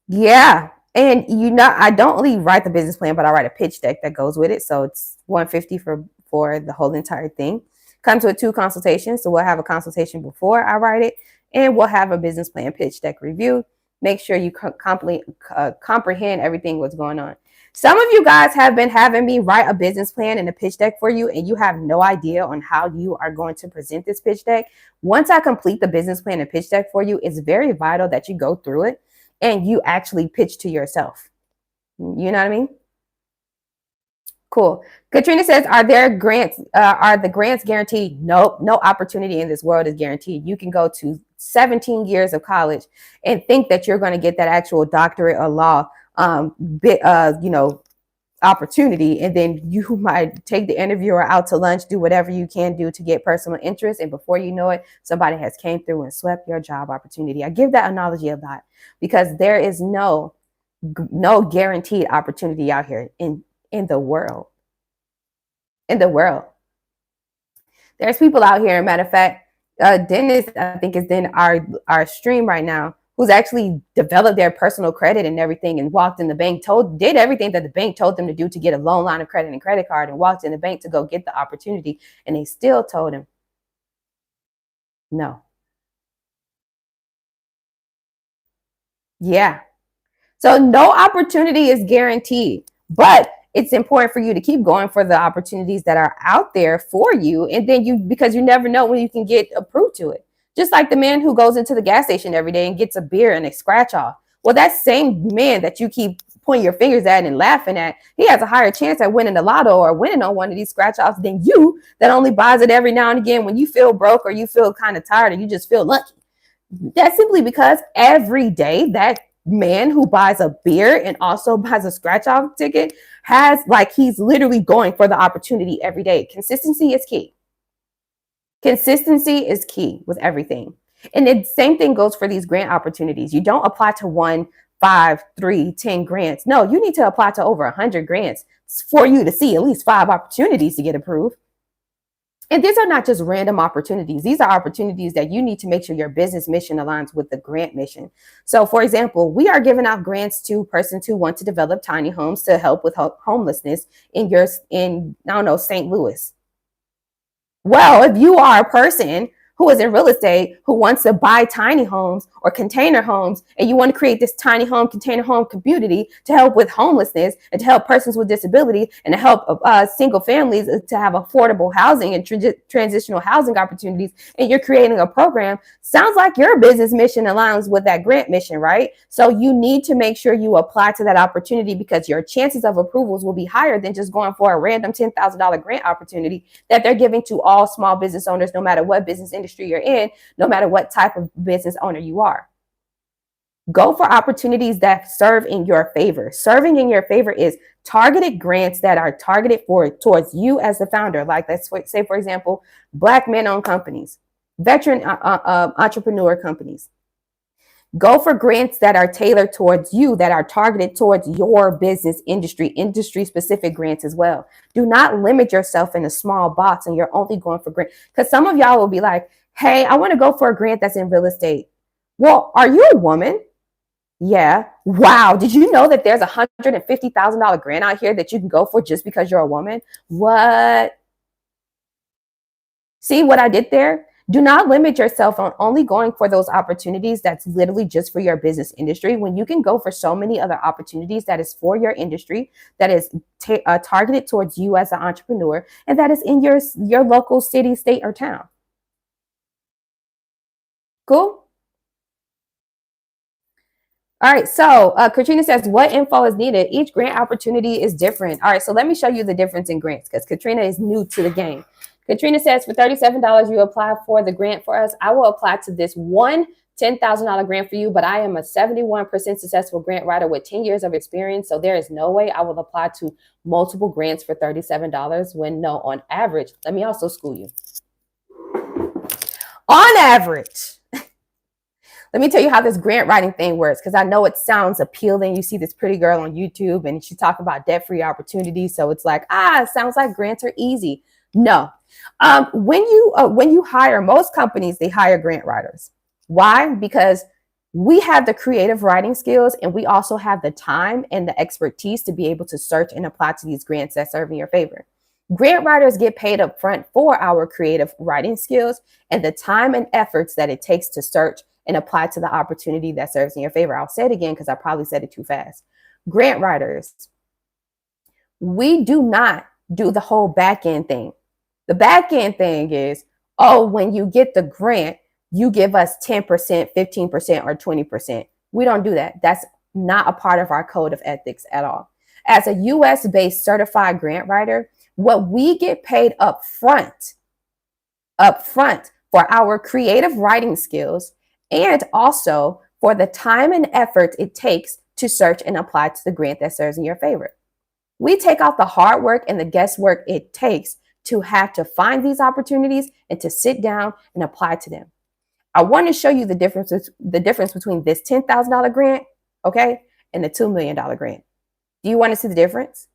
yeah. And I don't only write the business plan, but I write a pitch deck that goes with it. So it's $150 for the whole entire thing. Comes with 2 consultations. So we'll have a consultation before I write it, and we'll have a business plan pitch deck review. make sure you comprehend everything what's going on. Some of you guys have been having me write a business plan and a pitch deck for you, and you have no idea on how you are going to present this pitch deck. Once I complete the business plan and pitch deck for you, it's very vital that you go through it and you actually pitch to yourself. You know what I mean? Cool. Katrina says, are there grants? Are the grants guaranteed? Nope. No opportunity in this world is guaranteed. You can go to 17 years of college and think that you're going to get that actual doctorate of law, opportunity. And then you might take the interviewer out to lunch, do whatever you can do to get personal interest. And before you know it, somebody has came through and swept your job opportunity. I give that analogy a lot because there is no guaranteed opportunity out here in the world. There's people out here. Matter of fact, Dennis, I think, is in our stream right now, who's actually developed their personal credit and everything, and walked in the bank, did everything that the bank told them to do to get a loan, line of credit, and credit card, and walked in the bank to go get the opportunity, and they still told him no. Yeah. So no opportunity is guaranteed, but it's important for you to keep going for the opportunities that are out there for you. And then because you never know when you can get approved to it. Just like the man who goes into the gas station every day and gets a beer and a scratch off. Well, that same man that you keep pointing your fingers at and laughing at, he has a higher chance at winning the lotto or winning on one of these scratch offs than you that only buys it every now and again when you feel broke or you feel kind of tired and you just feel lucky. That's simply because every day that man who buys a beer and also buys a scratch off ticket he's literally going for the opportunity every day. Consistency is key. Consistency is key with everything. And the same thing goes for these grant opportunities. You don't apply to 1, 5, 3, 10 grants. No, you need to apply to over 100 grants for you to see at least 5 opportunities to get approved. And these are not just random opportunities. These are opportunities that you need to make sure your business mission aligns with the grant mission. So, for example, we are giving out grants to persons who want to develop tiny homes to help with homelessness in St. Louis. Well, if you are a person who is in real estate who wants to buy tiny homes or container homes, and you want to create this tiny home, container home community to help with homelessness and to help persons with disability and to help single families to have affordable housing and transitional housing opportunities, and you're creating a program, sounds like your business mission aligns with that grant mission, right? So you need to make sure you apply to that opportunity because your chances of approvals will be higher than just going for a random $10,000 grant opportunity that they're giving to all small business owners, no matter what business industry you're in, no matter what type of business owner you are. Go for opportunities that serve in your favor. Serving in your favor is targeted grants that are targeted towards you as the founder. Like, let's say, for example, Black men-owned companies, veteran entrepreneur companies. Go for grants that are tailored towards you, that are targeted towards your business industry-specific grants as well. Do not limit yourself in a small box and you're only going for grants. Because some of y'all will be like, hey, I want to go for a grant that's in real estate. Well, are you a woman? Yeah. Wow. Did you know that there's a $150,000 grant out here that you can go for just because you're a woman? What? See what I did there? Do not limit yourself on only going for those opportunities that's literally just for your business industry when you can go for so many other opportunities that is for your industry, that is targeted towards you as an entrepreneur, and that is in your local city, state, or town. Cool? All right, so Katrina says, what info is needed? Each grant opportunity is different. All right, so let me show you the difference in grants because Katrina is new to the game. Katrina says, for $37, you apply for the grant for us. I will apply to this one $10,000 grant for you, but I am a 71% successful grant writer with 10 years of experience. So there is no way I will apply to multiple grants for $37 when no, on average, let me also school you. On average, let me tell you how this grant writing thing works, because I know it sounds appealing. You see this pretty girl on YouTube and she talk about debt-free opportunities. So it's like, it sounds like grants are easy. No. When you hire, most companies, they hire grant writers. Why? Because we have the creative writing skills and we also have the time and the expertise to be able to search and apply to these grants that serve in your favor. Grant writers get paid up front for our creative writing skills and the time and efforts that it takes to search and apply to the opportunity that serves in your favor. I'll say it again because I probably said it too fast. Grant writers, we do not do the whole back end thing. The back end thing is, oh, when you get the grant, you give us 10%, 15%, or 20%. We don't do that. That's not a part of our code of ethics at all. As a US-based certified grant writer, what we get paid up front for our creative writing skills and also for the time and effort it takes to search and apply to the grant that serves in your favor. We take out the hard work and the guesswork it takes to have to find these opportunities and to sit down and apply to them. I want to show you the difference between this $10,000 grant, okay, and the $2 million grant. Do you want to see the difference?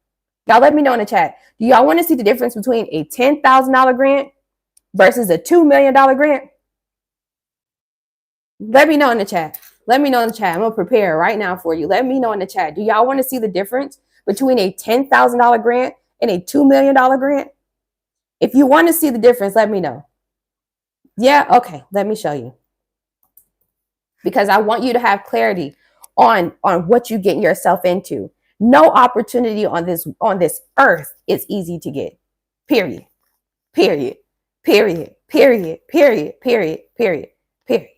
Y'all let me know in the chat. Do y'all want to see the difference between a $10,000 grant versus a $2 million grant? Let me know in the chat. Let me know in the chat. I'm going to prepare right now for you. Let me know in the chat. Do y'all want to see the difference between a $10,000 grant and a $2 million grant? If you want to see the difference, let me know. Yeah, okay, let me show you. Because I want you to have clarity on what you're getting yourself into. No opportunity on this earth is easy to get. Period. Period. Period. Period. Period. Period. Period. Period.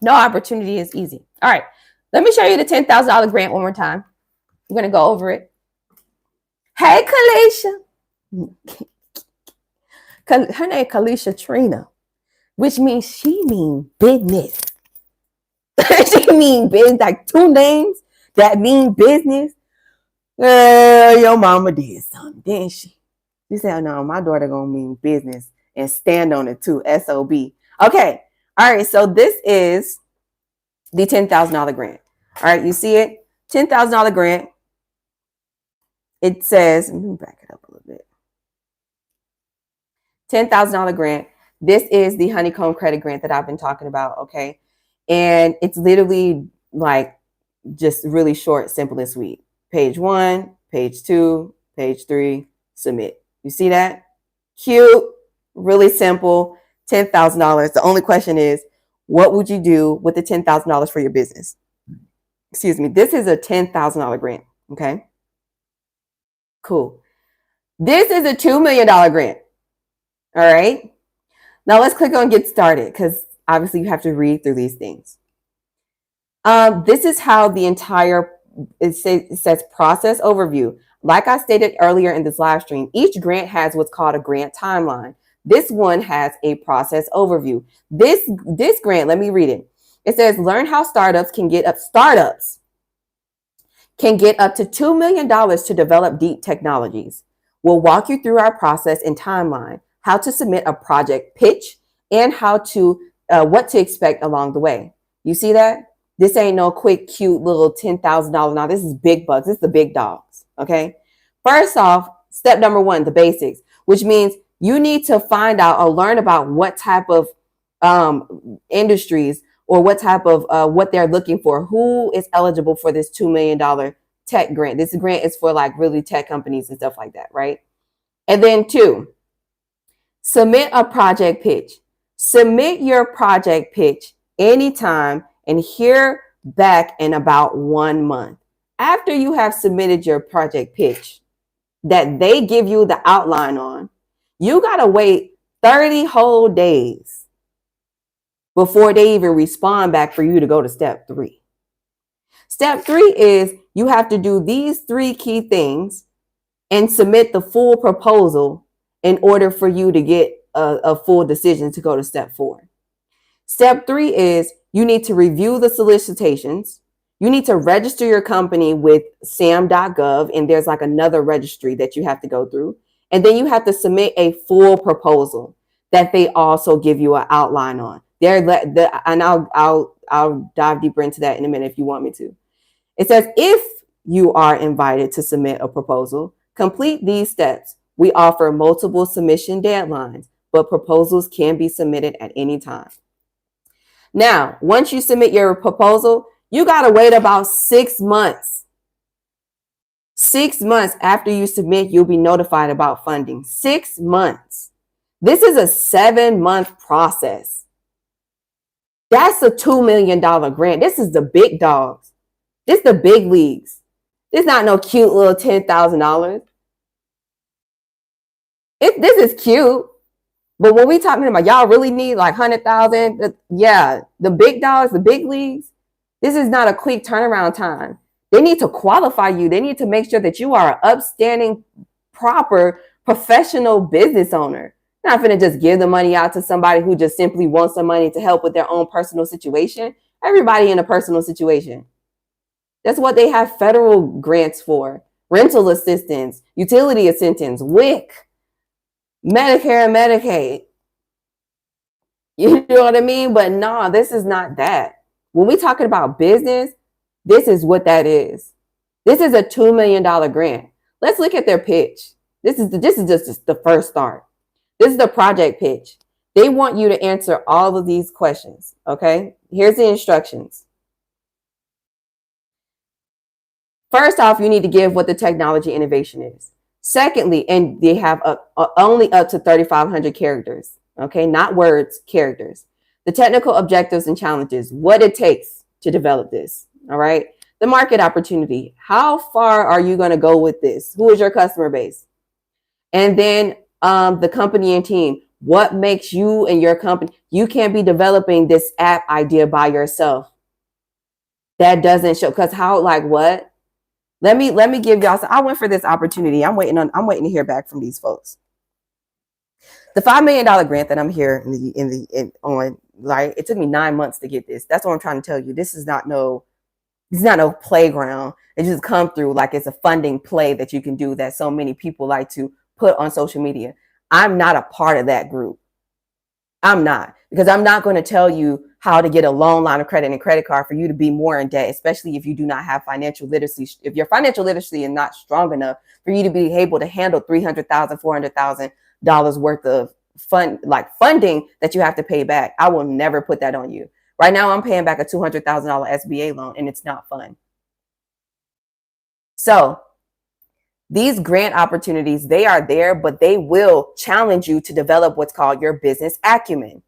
No opportunity is easy. All right. Let me show you the $10,000 grant one more time. I'm going to go over it. Hey, Kalisha. Her name Kalisha Trina, which means she mean business. She mean business, like two names that mean business. Your mama did something, didn't she? She said, no, my daughter gonna mean business and stand on it too, SOB. Okay, all right, so this is the $10,000 grant. All right, you see it? $10,000 grant. It says, let me back it up a little bit. $10,000 grant. This is the Honeycomb Credit Grant that I've been talking about, okay? And it's literally like just really short, simple, and sweet. Page 1, page 2, page 3, submit. You see that? Cute, really simple, $10,000. The only question is, what would you do with the $10,000 for your business? Excuse me. This is a $10,000 grant, okay? Cool. This is a $2 million grant. All right. Now let's click on get started because obviously you have to read through these things. This is how the entire, it says process overview. Like I stated earlier in this live stream, each grant has what's called a grant timeline. This one has a process overview. This grant, let me read it. It says, learn how startups can get up to $2 million to develop deep technologies. We'll walk you through our process and timeline, how to submit a project pitch, and how to what to expect along the way. You see that? This ain't no quick, cute little $10,000. Now, this is big bucks. This is the big dogs, okay? First off, step number 1, the basics, which means you need to find out or learn about what type of industries or what type of what they're looking for. Who is eligible for this $2 million tech grant? This grant is for like really tech companies and stuff like that, right? And then 2, submit a project pitch. Submit your project pitch anytime and hear back in about 1 month. After you have submitted your project pitch that they give you the outline on, you got to wait 30 whole days before they even respond back for you to go to step 3. Step 3 is you have to do these 3 key things and submit the full proposal in order for you to get a full decision to go to step 4. Step 3 is you need to review the solicitations. You need to register your company with sam.gov, and there's like another registry that you have to go through. And then you have to submit a full proposal that they also give you an outline on. And I'll dive deeper into that in a minute if you want me to. It says if you are invited to submit a proposal, complete these steps. We offer multiple submission deadlines, but proposals can be submitted at any time. Now, once you submit your proposal, you got to wait about 6 months. 6 months after you submit, you'll be notified about funding. 6 months. This is a 7-month process. That's a $2 million grant. This is the big dogs. This is the big leagues. This not no cute little $10,000. This is cute. But when we talking about y'all really need like 100,000, yeah, the big dogs, the big leagues, this is not a quick turnaround time. They need to qualify you. They need to make sure that you are an upstanding, proper, professional business owner. Not going to just give the money out to somebody who just simply wants some money to help with their own personal situation. Everybody in a personal situation. That's what they have federal grants for. Rental assistance, utility assistance, WIC, Medicare and Medicaid. You know what I mean? But no, this is not that. When we talking about business, this is what that is. This is a $2 million grant. Let's look at their pitch. This is just the first start. This is the project pitch. They want you to answer all of these questions. Okay, here's the instructions. First off, you need to give what the technology innovation is. Secondly, and they have only up to 3,500 characters. Okay, not words, characters. The technical objectives and challenges, what it takes to develop this. All right. The market opportunity. How far are you going to go with this? Who is your customer base? And then the company and team. What makes you and your company? You can't be developing this app idea by yourself. That doesn't show, because how, like what? Let me give y'all some. I went for this opportunity. I'm waiting to hear back from these folks. The $5 million grant that I'm here on, like, it took me 9 months to get this. That's what I'm trying to tell you. This is not no playground. It just come through like it's a funding play that you can do that so many people like to put on social media. I'm not a part of that group. I'm not, because I'm not going to tell you how to get a loan, line of credit, and credit card for you to be more in debt, especially if you do not have financial literacy. If your financial literacy is not strong enough for you to be able to handle $300,000, $400,000 worth of funding that you have to pay back, I will never put that on you. Right now, I'm paying back a $200,000 SBA loan, and it's not fun. So these grant opportunities, they are there, but they will challenge you to develop what's called your business acumen.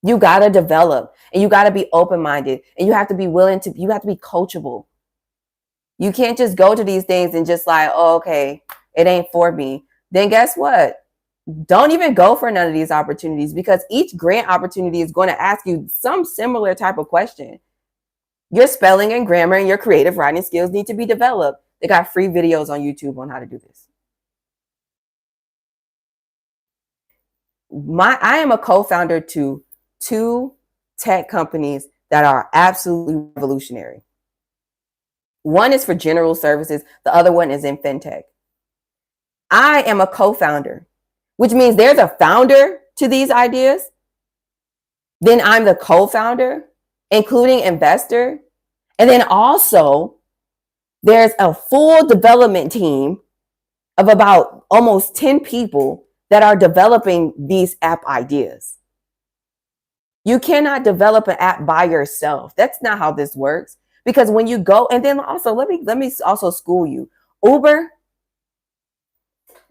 You got to develop, and you got to be open-minded, and you have to be you have to be coachable. You can't just go to these things and just like, oh, okay, it ain't for me. Then guess what? Don't even go for none of these opportunities, because each grant opportunity is going to ask you some similar type of question. Your spelling and grammar and your creative writing skills need to be developed. They got free videos on YouTube on how to do this. I am a co-founder to 2 tech companies that are absolutely revolutionary. One is for general services. The other one is in fintech. I am a co-founder, which means there's a founder to these ideas. Then I'm the co-founder, including investor. And then also there's a full development team of about almost 10 people that are developing these app ideas. You cannot develop an app by yourself. That's not how this works. Because when you go, and then also let me also school you. Uber,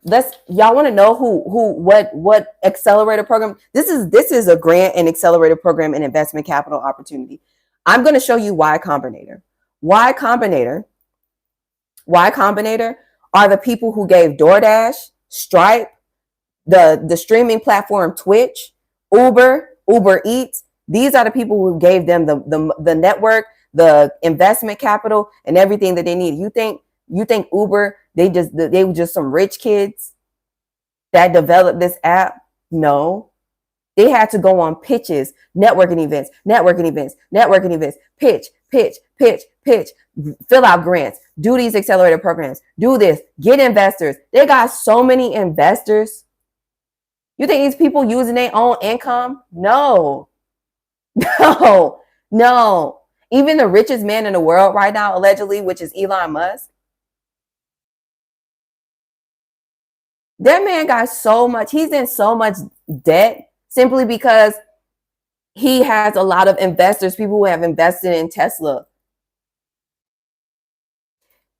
y'all want to know what accelerator program? This is a grant and accelerator program and investment capital opportunity. I'm going to show you Y Combinator. Y Combinator are the people who gave DoorDash, Stripe, the streaming platform Twitch, Uber Eats. These are the people who gave them the network, the investment capital, and everything that they need. You think Uber, they were just some rich kids that developed this app? No. They had to go on pitches, networking events, pitch, fill out grants, do these accelerator programs, do this, get investors. They got so many investors. You think these people using their own income? No. Even the richest man in the world right now, allegedly, which is Elon Musk, that man got so much, he's in so much debt simply because he has a lot of investors, people who have invested in Tesla.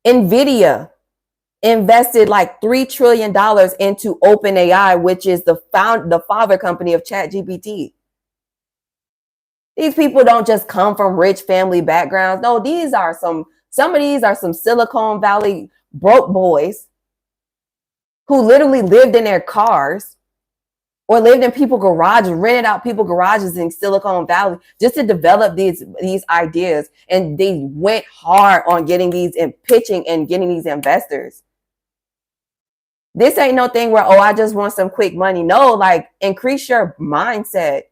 NVIDIA invested like $3 trillion into OpenAI, which is the father company of ChatGPT. These people don't just come from rich family backgrounds. No, some of these are some Silicon Valley broke boys who literally lived in their cars or lived in people garages, rented out people garages in Silicon Valley just to develop these ideas. And they went hard on getting these and pitching and getting these investors. This ain't no thing where, oh, I just want some quick money. No, like increase your mindset.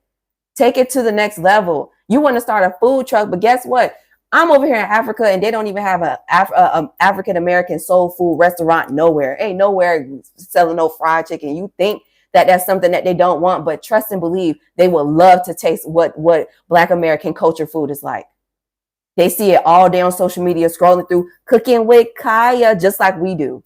Take it to the next level. You want to start a food truck, but guess what? I'm over here in Africa and they don't even have a African American soul food restaurant nowhere. Ain't nowhere selling no fried chicken. You think that that's something that they don't want, but trust and believe they would love to taste what Black American culture food is like. They see it all day on social media, scrolling through Cooking with Kaya, just like we do.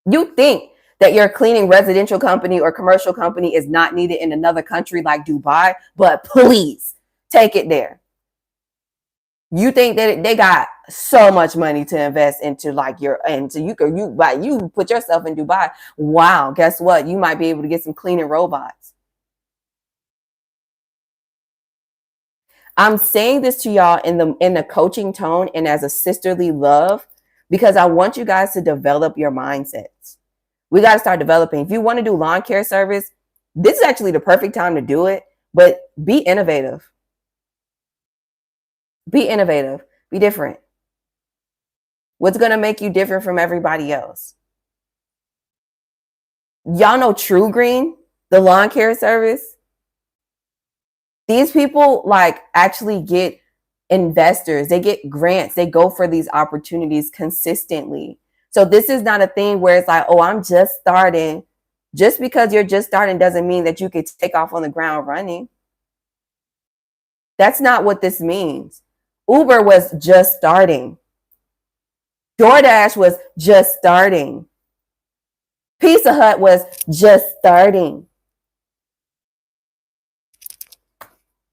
You think that your cleaning residential company or commercial company is not needed in another country like Dubai, but please take it there. You think that they got so much money to invest into like you put yourself in Dubai. Wow, guess what? You might be able to get some cleaning robots. I'm saying this to y'all in the coaching tone and as a sisterly love because I want you guys to develop your mindsets. We got to start developing. If you want to do lawn care service, this is actually the perfect time to do it, but be innovative. Be innovative. Be different. What's going to make you different from everybody else? Y'all know True Green, the lawn care service? These people like actually get investors. They get grants. They go for these opportunities consistently. So this is not a thing where it's like, oh, I'm just starting. Just because you're just starting doesn't mean that you could take off on the ground running. That's not what this means. Uber was just starting. DoorDash was just starting. Pizza Hut was just starting.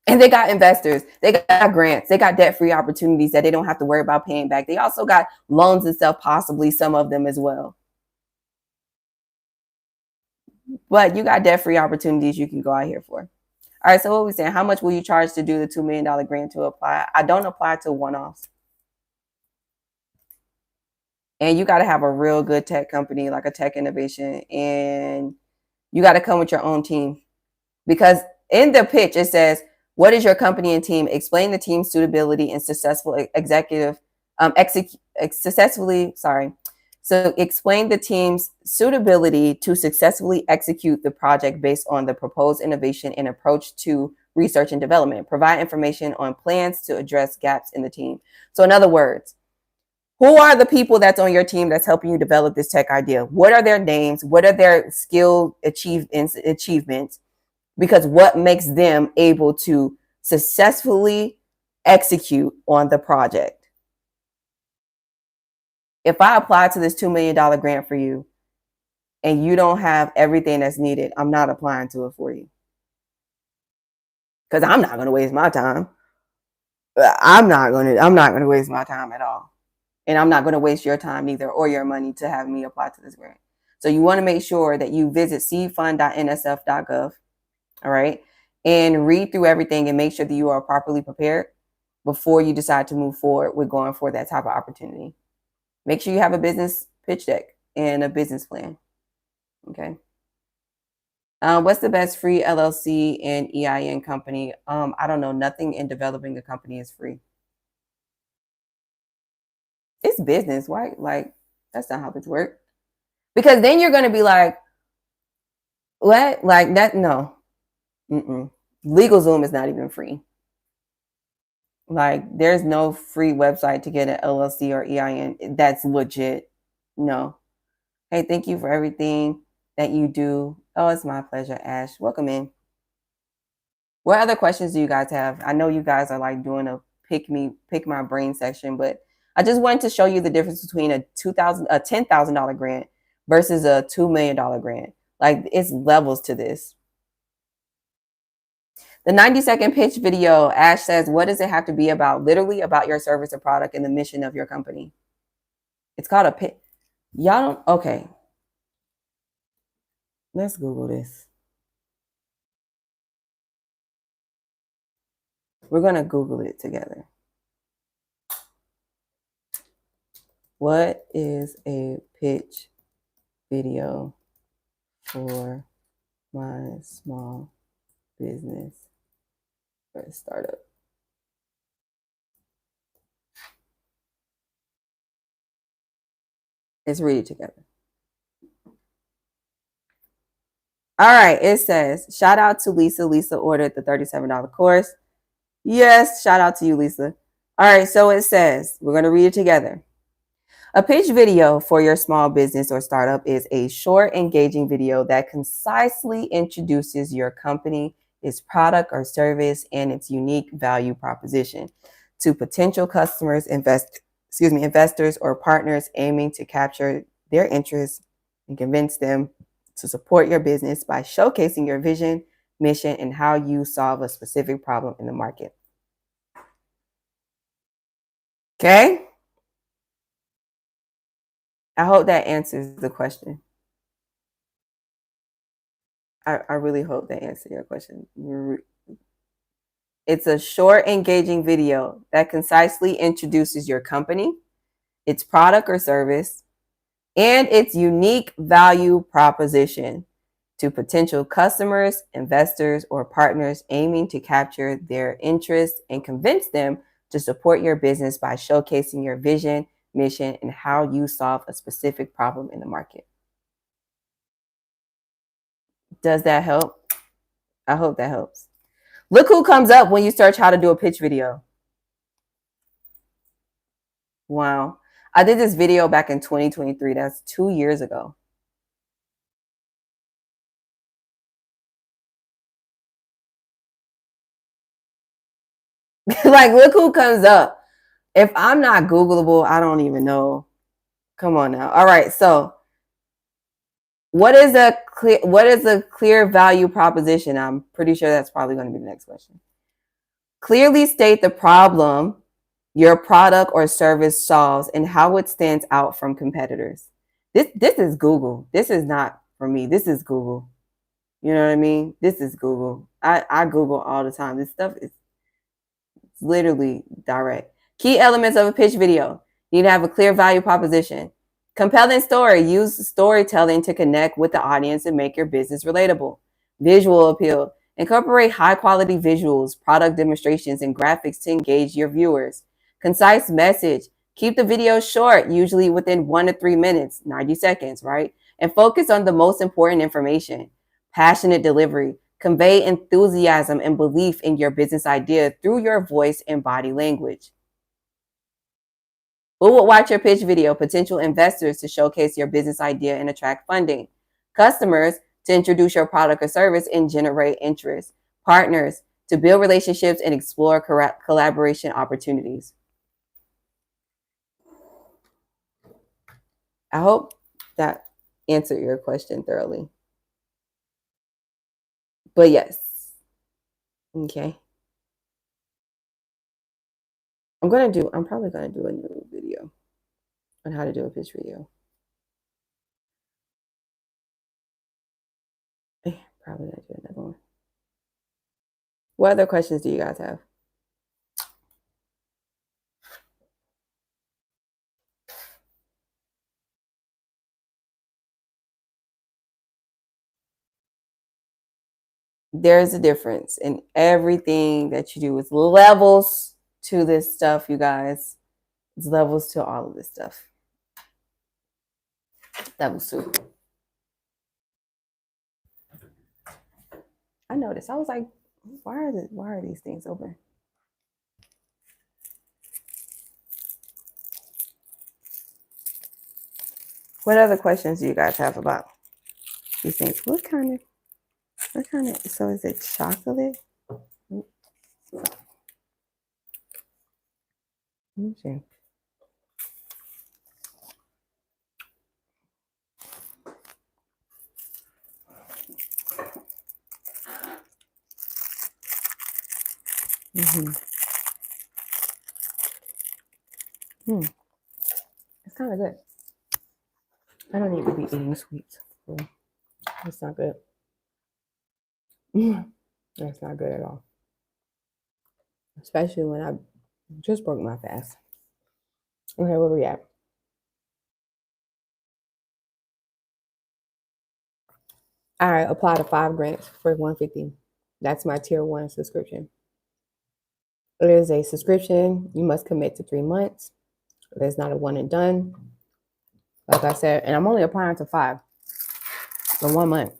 And they got investors. They got grants. They got debt-free opportunities that they don't have to worry about paying back. They also got loans and stuff, possibly some of them as well. But you got debt-free opportunities you can go out here for. All right, so what are we saying? How much will you charge to do the $2 million grant to apply? I don't apply to one-offs. And you got to have a real good tech company, like a tech innovation. And you got to come with your own team. Successfully explain the team's suitability and So explain the team's suitability to successfully execute the project based on the proposed innovation and approach to research and development. Provide information on plans to address gaps in the team. So in other words, who are the people that's on your team that's helping you develop this tech idea? What are their names? What are their skill achievements? Because what makes them able to successfully execute on the project? If I apply to this $2 million grant for you and you don't have everything that's needed, I'm not applying to it for you. Because I'm not going to waste my time. I'm not going to waste my time at all. And I'm not going to waste your time either or your money to have me apply to this grant. So you want to make sure that you visit seedfund.nsf.gov, all right, and read through everything and make sure that you are properly prepared before you decide to move forward with going for that type of opportunity. Make sure you have a business pitch deck and a business plan, okay? What's the best free LLC and EIN company? I don't know. Nothing in developing a company is free. It's business, right? Like, that's not how this works. Because then you're going to be like, what? Like that? No. LegalZoom is not even free. Like, there's no free website to get an LLC or EIN. That's legit. No. Hey, thank you for everything that you do. Oh, it's my pleasure, Ash. Welcome in. What other questions do you guys have? I know you guys are like doing a pick my brain section, but I just wanted to show you the difference between a $10,000 grant versus a $2 million grant. Like, it's levels to this. The 90-second pitch video, Ash says, what does it have to be about? Literally about your service or product and the mission of your company. It's called a pitch. Y'all don't, okay. Let's Google this. We're going to Google it together. What is a pitch video for my small business or startup? Let's read it together. All right, it says, shout out to Lisa. Lisa ordered the $37 course. Yes, shout out to you, Lisa. All right, so it says, we're going to read it together. A pitch video for your small business or startup is a short, engaging video that concisely introduces your company, its product or service, and its unique value proposition to potential customers, investors, or partners aiming to capture their interest and convince them to support your business by showcasing your vision, mission, and how you solve a specific problem in the market. Okay? I hope that answers the question. I really hope that answers your question. It's a short, engaging video that concisely introduces your company, its product or service, and its unique value proposition to potential customers, investors, or partners aiming to capture their interest and convince them to support your business by showcasing your vision, mission, and how you solve a specific problem in the market. Does that help? I hope that helps. Look who comes up when you search how to do a pitch video. Wow. I did this video back in 2023. That's 2 years ago. Like, look who comes up. If I'm not Googleable, I don't even know. Come on now. All right. So what is a clear value proposition? I'm pretty sure that's probably going to be the next question. Clearly state the problem your product or service solves and how it stands out from competitors. This is Google. This is not for me. This is Google. You know what I mean? This is Google. I Google all the time. This stuff is literally direct. Key elements of a pitch video. You need to have a clear value proposition. Compelling story. Use storytelling to connect with the audience and make your business relatable. Visual appeal. Incorporate high quality visuals, product demonstrations, and graphics to engage your viewers. Concise message. Keep the video short, usually within 1 to 3 minutes, 90 seconds, right? And focus on the most important information. Passionate delivery. Convey enthusiasm and belief in your business idea through your voice and body language. Who will watch your pitch video? Potential investors to showcase your business idea and attract funding. Customers to introduce your product or service and generate interest. Partners to build relationships and explore collaboration opportunities. I hope that answered your question thoroughly. But yes. Okay. I'm probably gonna do a new video on how to do a pitch video. Probably gonna do another one. What other questions do you guys have? There's a difference in everything that you do. It's levels to this stuff, you guys. It's levels to all of this stuff. Levels to. I noticed. I was like, why are these things open? What other questions do you guys have about these things? What kind of, so is it chocolate? Let me see. It's kind of good. I don't need to be eating sweets. It's not good. That's not good at all. especially when I just broke my fast. Okay, where we at? All right, apply to 5 grants for 150. That's my tier 1 subscription. It is a subscription. You must commit to 3 months. There's not a one and done. Like I said, and I'm only applying to 5 for 1 month.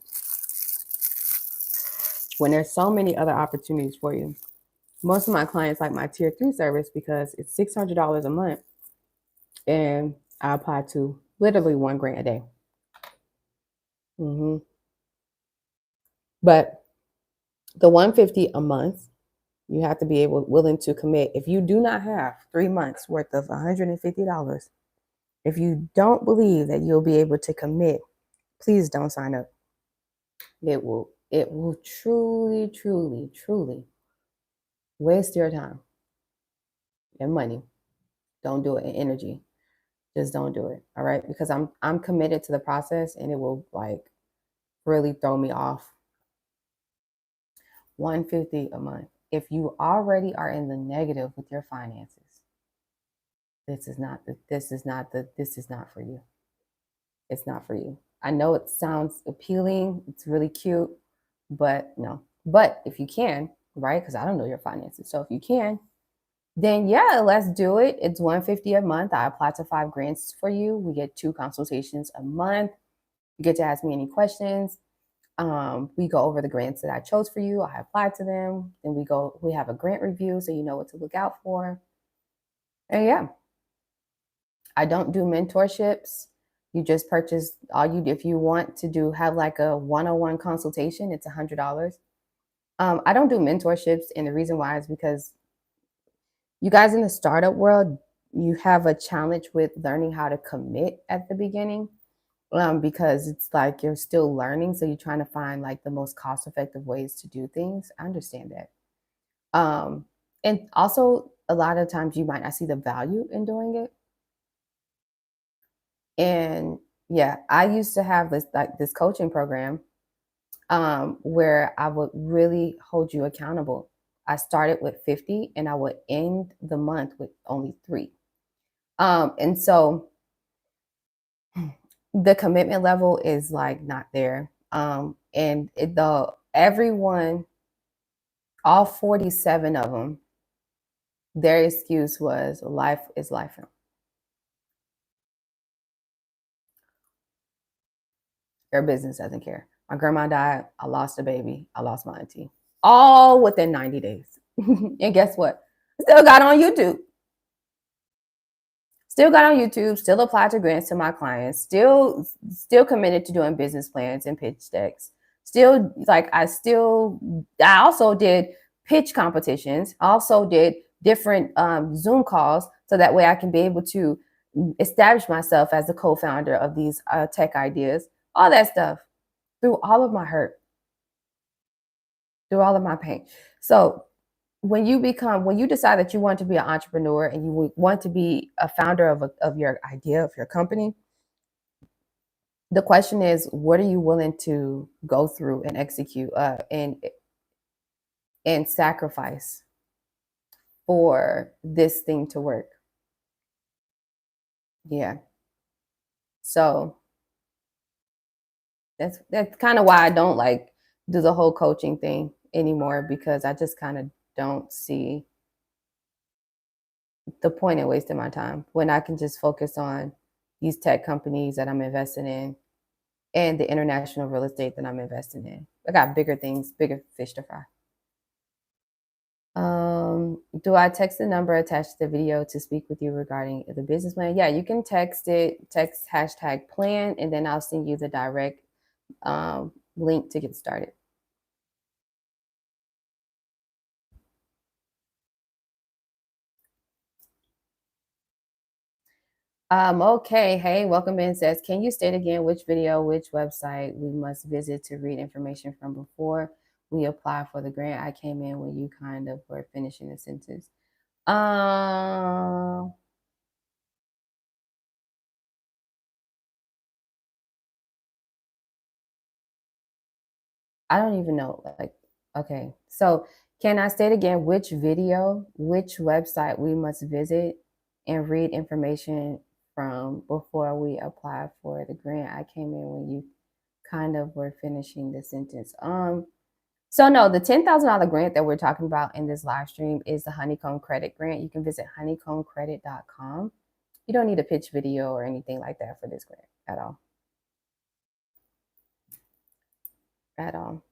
When there's so many other opportunities for you. Most of my clients like my tier 3 service because it's $600 a month. And I apply to literally 1 grant a day. But the 150 a month, you have to be willing to commit. If you do not have 3 months worth of $150, if you don't believe that you'll be able to commit, please don't sign up. It will truly waste your time and money. Don't do it, and energy. Just don't do it. All right. Because I'm committed to the process and it will like really throw me off. 150 a month. If you already are in the negative with your finances, this is not for you. It's not for you. I know it sounds appealing. It's really cute, but no. But if you can, right? Because I don't know your finances. So if you can, then yeah, let's do it. It's 150 a month. I apply to 5 grants for you. We get 2 consultations a month. You get to ask me any questions. We go over the grants that I chose for you. I applied to them. Then we have a grant review so you know what to look out for. And yeah, I don't do mentorships. You just purchase if you want to have like a one-on-one consultation, it's $100. I don't do mentorships. And the reason why is because you guys in the startup world, you have a challenge with learning how to commit at the beginning. Because it's like you're still learning. So you're trying to find like the most cost effective ways to do things. I understand that. And also a lot of times you might not see the value in doing it. And yeah, I used to have this coaching program where I would really hold you accountable. I started with 50 and I would end the month with only 3. And so the commitment level is like not there. And everyone, all 47 of them, their excuse was life is life. Their business doesn't care. My grandma died. I lost a baby. I lost my auntie. All within 90 days. And guess what? Still got on YouTube. Still applied to grants to my clients, still committed to doing business plans and pitch decks. I also did pitch competitions, also did different Zoom calls so that way I can be able to establish myself as the co-founder of these tech ideas, all that stuff through all of my hurt, through all of my pain. So when you decide that you want to be an entrepreneur and you want to be a founder of your idea, of your company, the question is, what are you willing to go through and execute and sacrifice for this thing to work? Yeah. So that's kind of why I don't like do the whole coaching thing anymore, because I just kind of don't see the point in wasting my time when I can just focus on these tech companies that I'm investing in and the international real estate that I'm investing in. I got bigger things, bigger fish to fry. Do I text the number attached to the video to speak with you regarding the business plan? Yeah, you can text #plan, and then I'll send you the direct link to get started. Okay. Hey, welcome in. Says, can you state again which video, which website we must visit to read information from before we apply for the grant? I came in when you kind of were finishing the sentence. I don't even know. Like, okay. So Can I state again which video, which website we must visit and read information from before we apply for the grant? I came in when you kind of were finishing the sentence. So no, the $10,000 grant that we're talking about in this live stream is the Honeycomb Credit Grant. You can visit honeycombcredit.com. You don't need a pitch video or anything like that for this grant at all. At all.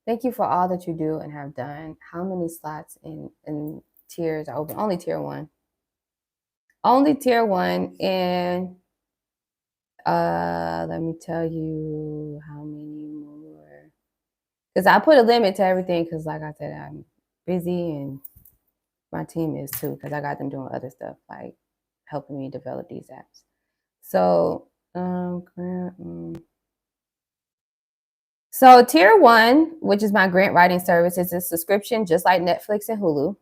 Thank you for all that you do and have done. How many slots in tiers are open? Only tier one. Only tier one. And let me tell you how many more. Because I put a limit to everything because, like I said, I'm busy and my team is too because I got them doing other stuff like helping me develop these apps. So, so tier one, which is my grant writing service, is a subscription just like Netflix and Hulu.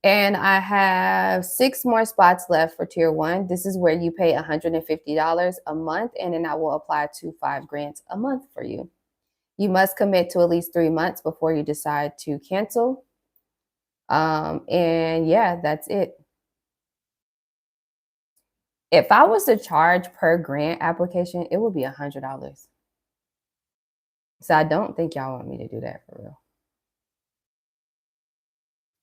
And I have 6 more spots left for tier one. This is where you pay $150 a month, and then I will apply to 5 grants a month for you. You must commit to at least 3 months before you decide to cancel. And yeah, that's it. If I was to charge per grant application, it would be $100. So I don't think y'all want me to do that for real.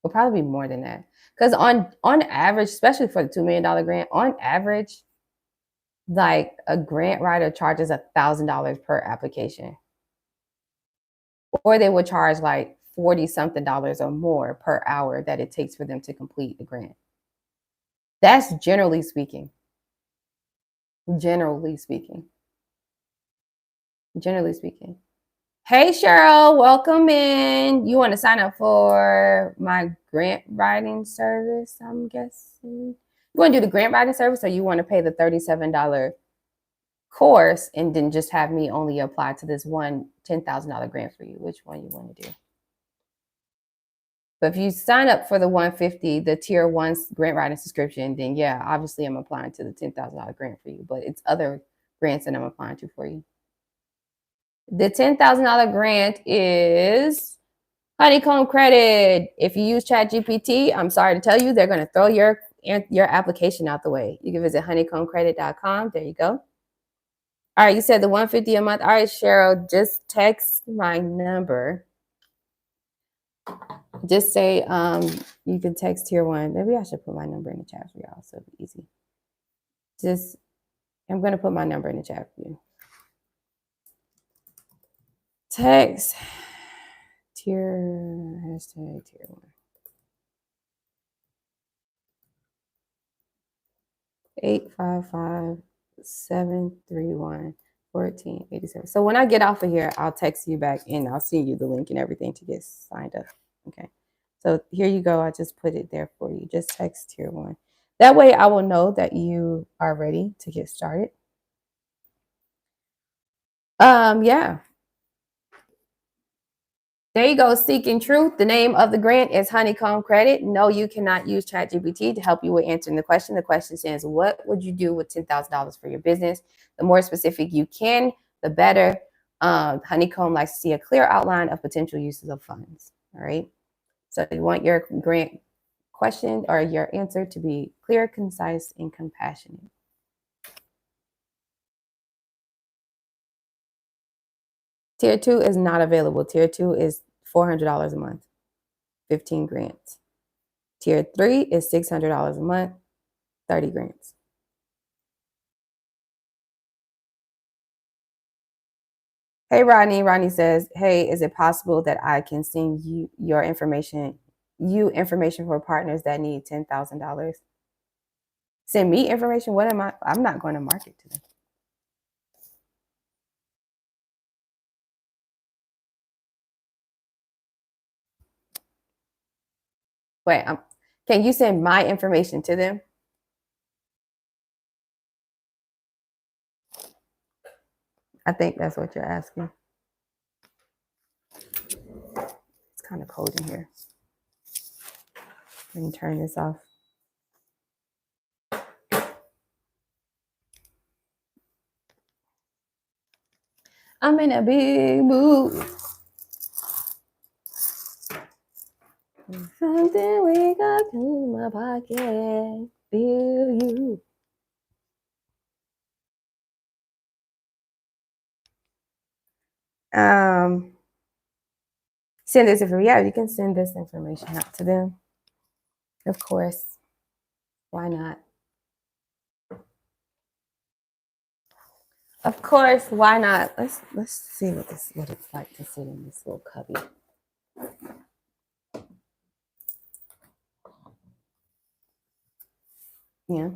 It'll probably be more than that. Because on average, especially for the $2 million grant, on average, like a grant writer charges $1,000 per application. Or they would charge like 40 something dollars or more per hour that it takes for them to complete the grant. That's generally speaking. Generally speaking. Hey, Cheryl, welcome in. You want to sign up for my grant writing service, I'm guessing? You want to do the grant writing service, or you want to pay the $37 course and then just have me only apply to this one $10,000 grant for you? Which one you want to do? But if you sign up for the $150, the tier one grant writing subscription, then yeah, obviously I'm applying to the $10,000 grant for you, but it's other grants that I'm applying to for you. The $10,000 grant is Honeycomb Credit. If you use ChatGPT, I'm sorry to tell you, they're going to throw your application out the way. You can visit honeycombcredit.com. There you go. All right, you said the $150 a month. All right, Cheryl, just text my number. Just say you can text tier one. Maybe I should put my number in the chat for y'all so it'll be easy. I'm going to put my number in the chat for you. Text hashtag tier one. 855-731-1487. So when I get off of here, I'll text you back and I'll send you the link and everything to get signed up. Okay. So here you go. I just put it there for you. Just text tier one. That way I will know that you are ready to get started. Yeah. There you go, Seeking Truth. The name of the grant is Honeycomb Credit. No, you cannot use ChatGPT to help you with answering the question. The question says, what would you do with $10,000 for your business? The more specific you can, the better. Honeycomb likes to see a clear outline of potential uses of funds. All right. So you want your grant question or your answer to be clear, concise, and compassionate. Tier 2 is not available. Tier 2 is $400 a month, 15 grants. Tier 3 is $600 a month, 30 grants. Hey, Rodney. Rodney says, hey, is it possible that I can send you information for partners that need $10,000? Send me information? What am I? I'm not going to market to them. Wait, can you send my information to them? I think that's what you're asking. It's kind of cold in here. Let me turn this off. I'm in a big mood. Something we got in my pocket. Feel you. Send this information. Yeah, you can send this information out to them. Of course. Why not? Of course, why not? Let's see what it's like to sit in this little cubby. Yeah.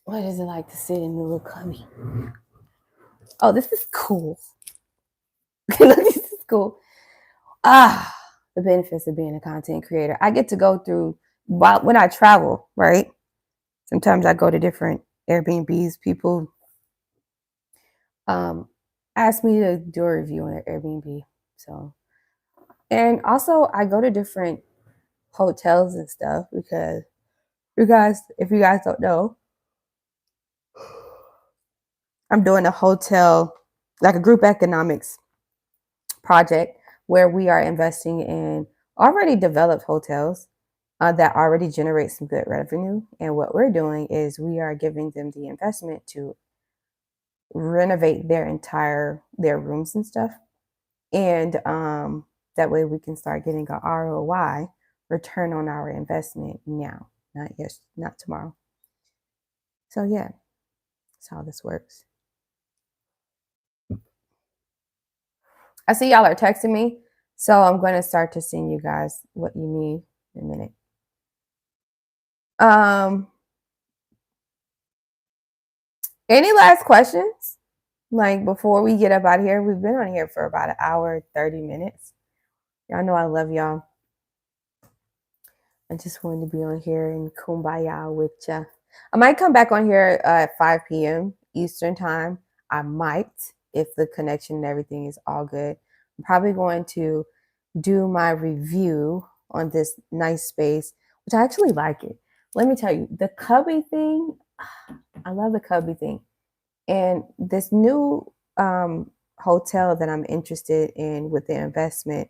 What is it like to sit in the little cubby? Oh, this is cool. Look, this is cool. The benefits of being a content creator. I get to go through when I travel, right? Sometimes I go to different Airbnbs. People ask me to do a review on their Airbnb. So, and also I go to different hotels and stuff because if you guys don't know, I'm doing a hotel, like a group economics project where we are investing in already developed hotels that already generate some good revenue. And what we're doing is we are giving them the investment to renovate their rooms and stuff. And that way we can start getting a ROI, return on our investment now, not tomorrow. So yeah, that's how this works. I see y'all are texting me, so I'm going to start to send you guys what you need in a minute. Any last questions? Like before we get up out of here, we've been on here for about an hour, 30 minutes. Y'all know I love y'all. I just wanted to be on here and kumbaya with ya. I might come back on here at 5 p.m. Eastern time. I might, if the connection and everything is all good. I'm probably going to do my review on this nice space, which I actually like it. Let me tell you, the cubby thing, I love the cubby thing. And this new hotel that I'm interested in with the investment,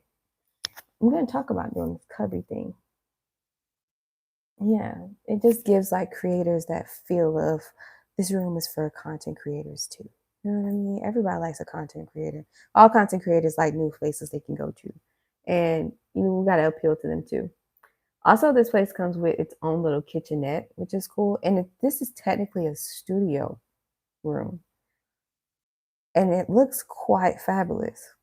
I'm going to talk about doing this cubby thing. Yeah, it just gives like creators that feel of this room is for content creators too. You know what I mean? Everybody likes a content creator. All content creators like new places they can go to. And we got to appeal to them too. Also, this place comes with its own little kitchenette, which is cool. And this is technically a studio room. And it looks quite fabulous.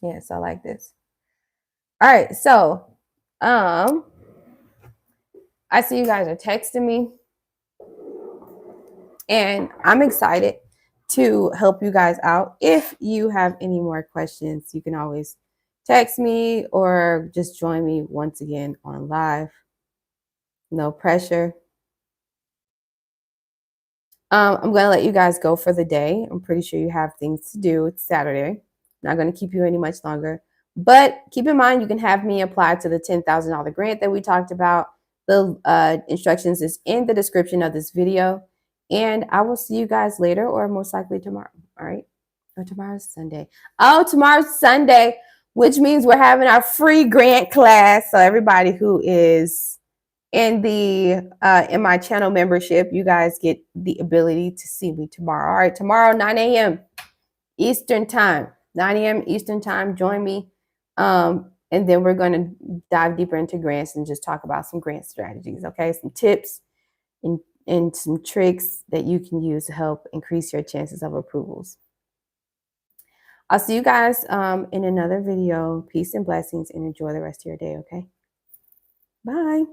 Yes, I like this. All right, so I see you guys are texting me. And I'm excited to help you guys out. If you have any more questions, you can always text me or just join me once again on live. No pressure. I'm going to let you guys go for the day. I'm pretty sure you have things to do. It's Saturday. Not going to keep you any much longer. But keep in mind, you can have me apply to the $10,000 grant that we talked about. The instructions is in the description of this video. And I will see you guys later or most likely tomorrow. All right. Oh, tomorrow's Sunday. Oh, tomorrow's Sunday, which means we're having our free grant class. So everybody who is in my channel membership, you guys get the ability to see me tomorrow. All right. Tomorrow, 9 a.m. Eastern time. 9 a.m. Eastern time. Join me. And then we're going to dive deeper into grants and just talk about some grant strategies. Okay. Some tips and some tricks that you can use to help increase your chances of approvals. I'll see you guys in another video. Peace and blessings and enjoy the rest of your day, okay? Bye.